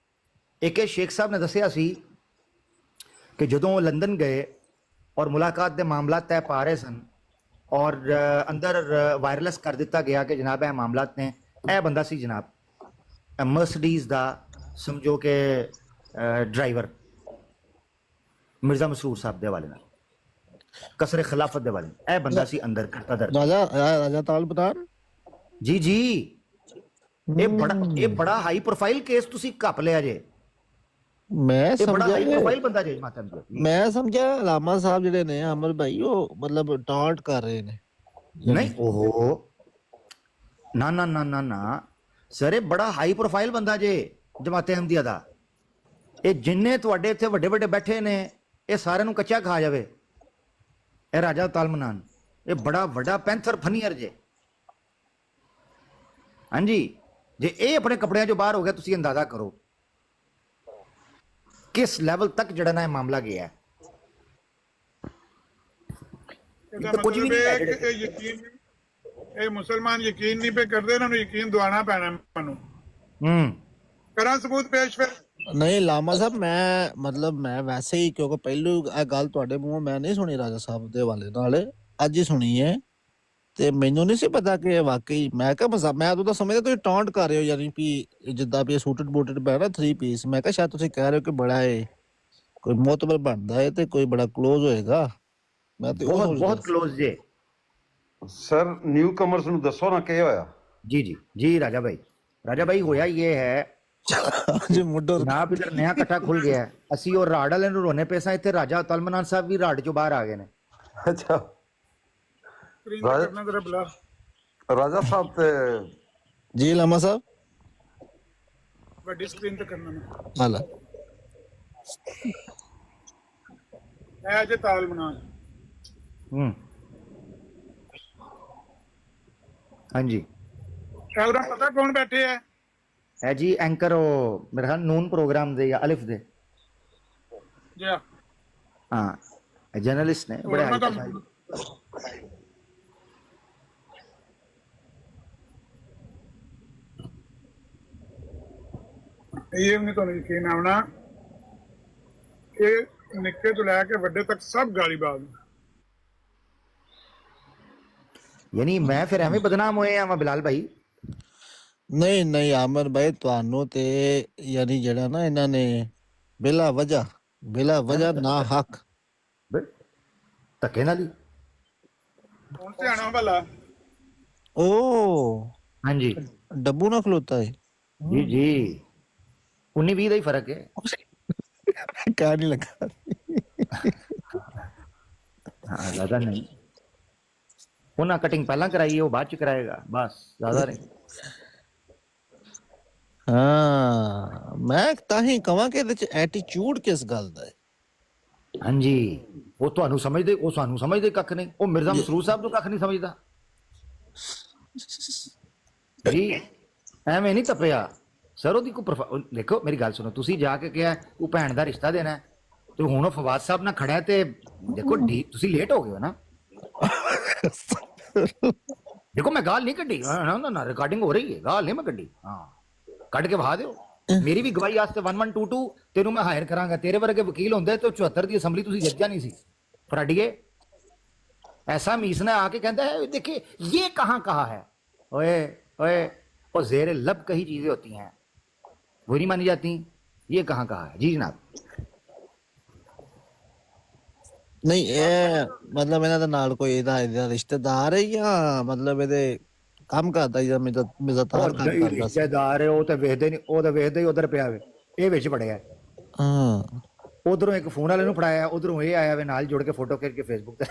ਇੱਕ ਸ਼ੇਖ ਸਾਹਿਬ ਨੇ ਦੱਸਿਆ ਸੀ ਕਿ ਜਦੋਂ ਉਹ ਲੰਦਨ ਗਏ ਔਰ ਮੁਲਾਕਾਤ ਦੇ ਮਾਮਲਾ ਤੈਅ ਪਾ ਰਹੇ ਸਨ ਔਰ ਅੰਦਰ ਵਾਇਰਲੈਸ ਕਰ ਦਿੱਤਾ ਗਿਆ ਕਿ ਜਨਾਬ ਇਹ ਮਾਮਲਾਤ ਨੇ, ਇਹ ਬੰਦਾ ਸੀ ਜਨਾਬ ਮਰਸੀਡੀਜ਼ ਦਾ ਸਮਝੋ ਕਿ ਡਰਾਈਵਰ ਮਿਰਜ਼ਾ ਮਸਰੂਰ ਸਾਹਿਬ ਦੇ ਹਵਾਲੇ ਨਾਲ, ਕਸਰ ਖਿਲਾਫਤ ਦੇ ਵਾਲੇ, ਇਹ ਬੰਦਾ ਸੀ ਅੰਦਰ ਕਦਰ ਰਾਜਾ ਤਾਲ ਬਤਾਨ ਜੀ ਜੀ। ਇਹ ਬੜਾ ਹਾਈ ਪ੍ਰੋਫਾਈਲ ਕੇਸ ਤੁਸੀਂ ਕੱਪ ਲਿਆ ਜੇ। ਮੈਂ ਸਮਝਿਆ ਅਲਾਮਾ ਸਾਹਿਬ ਜਿਹੜੇ ਨੇ ਅਮਰ ਭਾਈ ਉਹ ਮਤਲਬ ਟਾਂਟ ਕਰ ਰਹੇ ਨੇ। ਨਹੀਂ ਉਹ ਨਾ ਨਾ ਨਾ ਨਾ ਨਾ ਸਰ, ਇਹ ਬੜਾ ਹਾਈ ਪ੍ਰੋਫਾਈਲ ਬੰਦਾ ਜੇ ਜਮਾਤ ਅਹਿਮਦੀਆ ਦਾ। ਇਹ ਜਿੰਨੇ ਤੁਹਾਡੇ ਇੱਥੇ ਵੱਡੇ ਵੱਡੇ ਬੈਠੇ ਨੇ ਇਹ ਸਾਰਿਆਂ ਨੂੰ ਕੱਚਾ ਖਾ ਜਾਵੇ। ਇਹ ਰਾਜਾ ਤਾਲ ਮਨਾਨ ਇਹ ਬੜਾ ਵੱਡਾ ਪੈਂਥਰ ਫਨੀਅਰ ਜੇ। ਹਾਂਜੀ, ਜੇ ਇਹ ਆਪਣੇ ਕੱਪੜਿਆਂ ਚੋਂ ਬਾਹਰ ਹੋ ਗਿਆ ਤੁਸੀਂ ਅੰਦਾਜ਼ਾ ਕਰੋ ਕਿਸ ਲੈਵਲ ਤੱਕ ਜਿਹੜਾ ਨਾ ਇਹ ਮਾਮਲਾ ਗਿਆ ਹੈ। ਇਹਦਾ ਤਾਂ ਕੁਝ ਵੀ ਮਤਲਬ ਨਹੀਂ ਇਹ ਹੈ ਹੈ ਜਿਹੜੇ- ਕਿ ਇਹ ਯਕੀਨ ਇਹ ਮੁਸਲਮਾਨ ਯਕੀਨ ਨਹੀਂ ਪੇ ਕਰਦੇ, ਇਹਨਾਂ ਨੂੰ ਯਕੀਨ ਦਿਵਾਉਣਾ ਪੈਣਾ ਮੈਨੂੰ। ਕਰਾਂ ਸਬੂਤ ਪੇਸ਼ ਫਿਰ। ਨਹੀਂ ਲਾਮਾ ਸਾਹਿਬ, ਮੈਂ ਮਤਲਬ ਮੈਂ ਵੈਸੇ ਹੀ, ਕਿਉਂਕਿ ਪਹਿਲੂ ਇਹ ਗੱਲ ਤੁਹਾਡੇ ਮੂੰਹੋਂ ਮੈਂ ਨਹੀਂ ਸੁਣੀ ਰਾਜਾ ਸਾਹਿਬ ਦੇ ਹਵਾਲੇ ਨਾਲ, ਅੱਜ ਹੀ ਸੁਣੀ ਹੈ, ਤੇ ਮੈਨੂੰ ਨਹੀਂ ਸੀ ਪਤਾ ਕਿ ਇਹ ਵਾਕਈ, ਮੈਂ ਕਿਹਾ ਮੈਂ ਉਦੋਂ ਤਾਂ ਸਮਝਦਾ ਤੁਸੀਂ ਟੌਂਟ ਕਰ ਰਹੇ ਹੋ, ਯਾਨੀ ਵੀ ਜਿੱਦਾਂ ਵੀ ਸੂਟਡ ਬੂਟਡ ਪਿਆ ਨਾ 3 ਪੀਸ, ਮੈਂ ਕਿਹਾ ਸ਼ਾਇਦ ਤੁਸੀਂ ਕਹਿ ਰਹੇ ਹੋ ਕਿ ਬੜਾ ਇਹ ਕੋਈ ਮੋਤਬਰ ਬਣਦਾ ਹੈ ਤੇ ਕੋਈ ਬੜਾ ਕਲੋਜ਼ ਹੋਏਗਾ। ਮੈਂ ਤੇ ਉਹ ਬਹੁਤ ਬਹੁਤ ਕਲੋਜ਼ ਜੇ। ਸਰ ਨਿਊ ਕਮਰਸ ਨੂੰ ਦੱਸੋ ਨਾ ਕੀ ਹੋਇਆ। ਜੀ राजा भाई ਹੋਇਆ ਇਹ ਹੈ ਜੀ ਮੁੱਢੋਂ ਜਨਾਬ, ਇਧਰ ਨया ਇਕੱਠਾ ਖੁੱਲ ਗਿਆ ਹੈ। ਅਸੀਂ ਉਹ ਰਾੜ ਵਾਲੇ ਨੂੰ ਰੋਣੇ ਪਏ ਸਾਂ, ਇੱਥੇ ਰਾਜਾ ਤਲਮਨਾਨ ਸਾਹਿਬ ਵੀ ਰਾੜ ਚੋਂ ਬਾਹਰ ਆ ਗਏ ਨੇ। ਅੱਛਾ ਸਕਰੀਨ ਤੇ ਕਰਨਾ ਤੇਰਾ ਬੁਲਾ। ਰਾਜਾ ਸਾਹਿਬ ਤੇ ਜੀ ਲਾਮਾ ਸਾਹਿਬ, ਵੱਡੀ ਸਕਰੀਨ ਤੇ ਕਰਨਾ ਮੈਂ। ਹਾਲਾ ਇਹ ਅਜੇ ਤਾਲ ਬਣਾ। ਹਾਂਜੀ ਇਹਦਾ ਪਤਾ ਕੌਣ ਬੈਠੇ ਹੈ? ਹੈ ਜੀ ਐਂਕਰ, ਉਹ ਮੇਰੇ ਖਿਆਲ ਨੂਨ ਪ੍ਰੋਗਰਾਮ ਦੇ ਜਾਂ ਅਲਿਫ ਦੇ, ਜੀ ਹਾਂ ਜਰਨਲਿਸਟ ਨੇ ਬੜੇ ਹਾਈ ਤੱਕ। ਇਹ ਨਹੀਂ ਤੁਹਾਨੂੰ ਯਕੀਨ ਆਉਣਾ ਕਿ ਨਿੱਕੇ ਤੋਂ ਲੈ ਕੇ ਵੱਡੇ ਤੱਕ ਸਭ ਗਾਲੀਬਾਜ਼ ਨੇ। ਯਾਨੀ ਮੈਂ ਫਿਰ ਐਵੇਂ ਬਦਨਾਮ ਹੋਏ ਆ ਬਿਲਾਲ ਭਾਈ? ਨਹੀਂ ਆਮਰ ਭਾਈ, ਤੁਹਾਨੂੰ ਤੇ ਯਾਨੀ ਜਿਹੜਾ ਨਾ ਇਹਨਾਂ ਨੇ ਬਿਲਾ ਵਜ੍ਹਾ ਨਾ ਹੱਕ ਧੱਕੇ ਨਾਲ ਹੀ। ਹੁਣ ਧਿਆਣਾ ਭਲਾ। ਉਹ ਹਾਂਜੀ ਡੱਬੂ ਨਾ ਖਲੋਤਾ ਹੈ ਜੀ 19-20 ਦਾ ਹੀ ਫਰਕ ਹੈ। ਕਹਿ ਨਹੀਂ ਲੱਗਾ। ਹਾਂ ਜ਼ਿਆਦਾ ਨਹੀਂ, ਉਹਨਾਂ ਕਟਿੰਗ ਪਹਿਲਾਂ ਕਰਾਈ ਹੈ, ਉਹ ਬਾਅਦ ਚ ਕਰਾਏਗਾ, ਬਸ ਜ਼ਿਆਦਾ ਨਹੀਂ। ਹਾਂ ਮੈਂ ਤਾਂ ਹੀ ਕਹਾਂ ਕਿ ਇਹਦੇ ਚ ਐਟੀਟਿਊਡ ਕਿਸ ਗੱਲ ਦਾ ਹੈ। ਹਾਂਜੀ ਉਹ ਤੁਹਾਨੂੰ ਸਮਝਦੇ, ਉਹ ਸਾਨੂੰ ਸਮਝਦੇ ਕੱਖ ਨਹੀਂ। ਉਹ ਮਿਰਜ਼ਾ ਮਸਰੂਰ ਸਾਹਿਬ ਨੂੰ ਕੱਖ ਨਹੀਂ ਸਮਝਦਾ ਜੀ, ਐਵੇਂ ਨਹੀਂ ਤਪਿਆ ਸਰ ਉਹਦੀ ਕੋਈ ਦੇਖੋ ਮੇਰੀ ਗੱਲ ਸੁਣੋ, ਤੁਸੀਂ ਜਾ ਕੇ ਕਿਹਾ ਉਹ ਭੈਣ ਦਾ ਰਿਸ਼ਤਾ ਦੇਣਾ ਤੇ ਹੁਣ ਉਹ ਫਵਾਦ ਸਾਹਿਬ ਨਾਲ ਖੜਾ ਤੇ ਦੇਖੋ ਤੁਸੀਂ ਲੇਟ ਹੋ ਗਏ ਹੋ ਨਾ। ਦੇਖੋ ਮੈਂ ਗਾਲ ਨਹੀਂ ਕੱਢੀ ਨਾ, ਰਿਕਾਰਡਿੰਗ ਹੋ ਰਹੀ ਹੈ, ਗਾਲ ਨਹੀਂ ਮੈਂ ਕੱਢੀ। ਹਾਂ ਕੱਢ ਕੇ ਵਹਾ ਦਿਓ, ਮੇਰੀ ਵੀ ਗਵਾਹੀ ਵਾਸਤੇ 1122 ਤੈਨੂੰ ਮੈਂ ਹਾਇਰ ਕਰਾਂਗਾ। ਤੇਰੇ ਵਰਗੇ ਵਕੀਲ ਹੁੰਦੇ ਤੇ 74 ਦੀ ਅਸੈਂਬਲੀ ਤੁਸੀਂ ਜੱਜਾ ਨਹੀਂ ਸੀ ਫਰਾਡੀਏ। ਐਸਾ ਮੀਸਨਾ ਆके कहता है देखिए ये कहाँ कहा है, ओए ओए और जेर लब कई चीजें होती हैं वो नहीं मानी जाती, ये कहाँ कहा है। जी जनाब ਨਹੀਂ ਇਹ ਮਤਲਬ ਇਹਨਾਂ ਦੇ ਨਾਲ ਕੋਈ ਇਹਦਾ ਰਿਸ਼ਤੇਦਾਰ ਹੈ ਜਾਂ ਮਤਲਬ ਇਹਦੇ ਕੰਮ ਕਰਦਾ ਜਾਂ ਮਿਜ਼ਤਾਰ ਕੰਮ ਕਰਦਾ? ਰਿਸ਼ਤੇਦਾਰ ਹੈ ਉਹ ਤੇ ਵੇਖਦੇ ਨਹੀਂ, ਉਹ ਤਾਂ ਵੇਖਦੇ ਹੀ ਉਧਰ ਪਿਆ ਵੇ, ਇਹ ਵਿੱਚ ਵੜਿਆ। ਹਾਂ ਉਧਰੋਂ ਇੱਕ ਫੋਨ ਵਾਲੇ ਨੂੰ ਫੜਾਇਆ, ਉਧਰੋਂ ਇਹ ਆਇਆ ਵੇ ਨਾਲ ਜੁੜ ਕੇ ਫੋਟੋ ਖਿੱਚ ਕੇ ਫੇਸਬੁੱਕ ਤੇ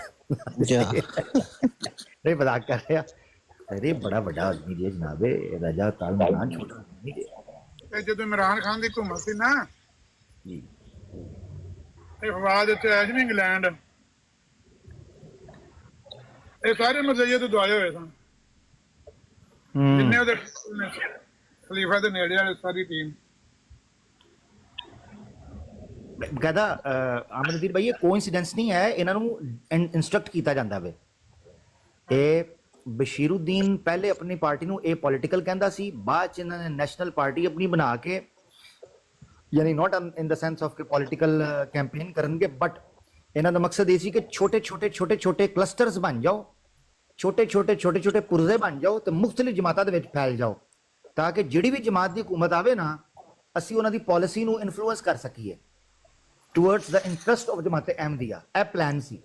ਜਾ ਨਹੀਂ ਮਜ਼ਾਕ ਕਰ ਰਿਹਾ। ਅਰੇ ਬੜਾ ਵੱਡਾ ਆਦਮੀ ਜੀ ਜਨਾਬ, ਰਾਜਾ ਤਾਲਮਾਨ ਛੋਟਾ ਨਹੀਂ ਜੀ। ਇਹ ਜਦੋਂ ਇਮਰਾਨ ਖਾਨ ਦੀ ਘੁੰਮਤ ਸੀ ਨਾ ਜੀ, ਇਹ ਫਵਾਦ ਇੱਥੇ ਆਇਆ ਸੀ ਨਾ ਇੰਗਲੈਂਡ, ਇਹ ਸਾਰੇ ਮਜ਼ਈਏ ਤੋਂ ਦੁਆਏ ਹੋਏ ਸਨ ਜਿੰਨੇ ਉਹਦੇ ਖਲੀਫਾ ਦੇ ਨੇੜੇ ਵਾਲੇ ਸਾਰੀ ਟੀਮ। ਕਹਿੰਦਾ ਅਮਨਦੀਪ ਭਾਈ ਇਹ ਕੋਇਨਸੀਡੈਂਸ ਨਹੀਂ ਹੈ, ਇਹਨਾਂ ਨੂੰ ਇਨਸਟਰਕਟ ਕੀਤਾ ਜਾਂਦਾ ਵੇ। ਇਹ ਬਸ਼ੀਰੁদ্ਦੀਨ ਪਹਿਲੇ ਆਪਣੀ ਪਾਰਟੀ ਨੂੰ ਇਹ ਪੋਲੀਟੀਕਲ ਕਹਿੰਦਾ ਸੀ, ਬਾਅਦ ਚ ਇਹਨਾਂ ਨੇ ਨੈਸ਼ਨਲ ਪਾਰਟੀ ਆਪਣੀ ਬਣਾ ਕੇ, ਯਾਨੀ ਨਾਟ ਇਨ ਦਾ ਸੈਂਸ ਆਫ ਕਿ ਪੋਲੀਟੀਕਲ ਕੈਂਪੇਨ ਕਰਨਗੇ, ਬਟ ਇਹਨਾਂ ਦਾ ਮਕਸਦ ਇਹ ਸੀ ਕਿ ਛੋਟੇ ਛੋਟੇ ਕਲਸਟਰਸ ਬਣ ਜਾਓ, ਛੋਟੇ ਛੋਟੇ ਪੁਰਜ਼ੇ ਬਣ ਜਾਓ ਤੇ ਮੁਖਤਲਿਫ ਜਮਾਤਾਂ ਦੇ ਵਿੱਚ ਫੈਲ ਜਾਓ, ਤਾਂ ਕਿ ਜਿਹੜੀ ਵੀ ਜਮਾਤ ਦੀ ਹਕੂਮਤ ਆਵੇ ਨਾ ਅਸੀਂ ਉਹਨਾਂ ਦੀ ਪਾਲਿਸੀ ਨੂੰ ਇਨਫਲੂਐਂਸ ਕਰ ਸਕੀਏ ਟੁਵਰਡਸ ਦਾ ਇੰਟਰਸਟ ਆਫ ਜਮਾਤ ਅਹਿਮਦੀਆ। ਇਹ ਪਲਾਨ ਸੀ।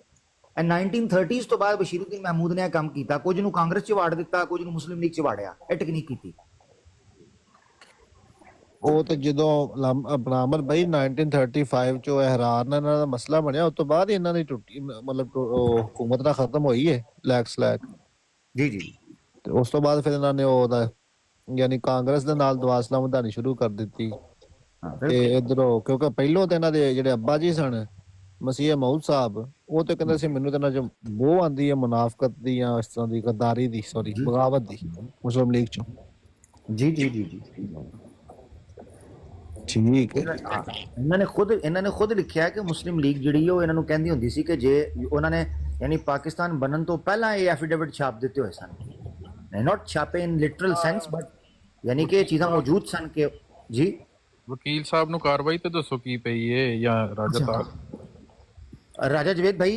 1930s ਤੋਂ ਬਾਅਦ ਬਸ਼ੀਰੁদ্ਦੀਨ ਮਹਿਮੂਦ ਨੇ ਇਹ ਕੰਮ ਕੀਤਾ, ਕੁਝ ਨੂੰ ਕਾਂਗਰਸ ਚ ਵਾੜ ਦਿੱਤਾ, ਕੁਝ ਨੂੰ ਮੁਸਲਿਮ ਲੀਗ ਚ ਵਾੜਿਆ, ਇਹ ਟੈਕਨੀਕ ਕੀਤੀ। ਉਹ ਤੇ ਜਦੋਂ ਆਪਣਾ ਅਮਰ ਭਾਈ 1935 ਚੋਂ ਇਹਰਾਰ ਨਾਲ ਇਹਨਾਂ ਦਾ ਮਸਲਾ ਬਣਿਆ, ਉਸ ਤੋਂ ਬਾਅਦ ਹੀ ਇਹਨਾਂ ਦੀ ਟੁੱਟੀ, ਮਤਲਬ ਹਕੂਮਤ ਨਾਲ ਖਤਮ ਹੋਈ ਹੈ ਲੈਕ ਜੀ ਤੇ ਉਸ ਤੋਂ ਬਾਅਦ ਫਿਰ ਇਹਨਾਂ ਨੇ ਉਹਦਾ ਯਾਨੀ ਕਾਂਗਰਸ ਦੇ ਨਾਲ ਦਵਾਸਲਾ ਵਧਾਣੀ ਸ਼ੁਰੂ ਕਰ ਦਿੱਤੀ। ਤੇ ਇਧਰੋਂ ਕਿਉਂਕਿ ਪਹਿਲੋਂ ਤੇ ਇਹਨਾਂ ਦੇ ਜਿਹੜੇ ਅੱਬਾ ਜੀ ਸਨ ਮਸੀਹ ਮਊਦ ਸਾਹਿਬ, ਉਹ ਤੇ ਕਹਿੰਦੇ ਸੀ ਮੈਨੂੰ ਤੇ ਇਹਨਾਂ ਚ ਬੋਹ ਆਂਦੀ ਹੈ ਮੁਨਾਫਕਤ ਦੀ ਜਾਂ ਇਸ ਤਰ੍ਹਾਂ ਦੀ ਗਦਾਰੀ ਦੀ, ਸੌਰੀ ਬਗਾਵਤ ਦੀ ਮੁਸਲਿਮ ਲੀਗ ਚੋਂ। ਜੀ ਠੀਕ ਹੈ ਇਹਨਾਂ ਨੇ ਖੁਦ ਲਿਖਿਆ ਕਿ ਮੁਸਲਿਮ ਲੀਗ ਜਿਹੜੀ ਉਹ ਇਹਨਾਂ ਨੂੰ ਕਹਿੰਦੀ ਹੁੰਦੀ ਸੀ ਕਿ ਜੇ ਉਹਨਾਂ ਨੇ ਯਾਨੀ ਪਾਕਿਸਤਾਨ ਬਣਨ ਤੋਂ ਪਹਿਲਾਂ ਇਹ ਐਫੀਡੇਵਿਟ ਛਾਪ ਦਿੱਤੇ ਹੋਏ ਸਨ, ਨਾਟ ਛਾਪੇ ਇਨ ਲਿਟਰਲ ਸੈਂਸ ਬਟ ਯਾਨੀ ਕਿ ਇਹ ਚੀਜ਼ਾਂ ਮੌਜੂਦ ਸਨ ਕਿ ਜੀ। ਵਕੀਲ ਸਾਹਿਬ ਨੂੰ ਕਾਰਵਾਈ ਤੇ ਦੱਸੋ ਕੀ ਪਈ ਏ ਜਾਂ ਰਾਜਾ ਰਾਜਾ ਜਵੇਦ ਭਾਈ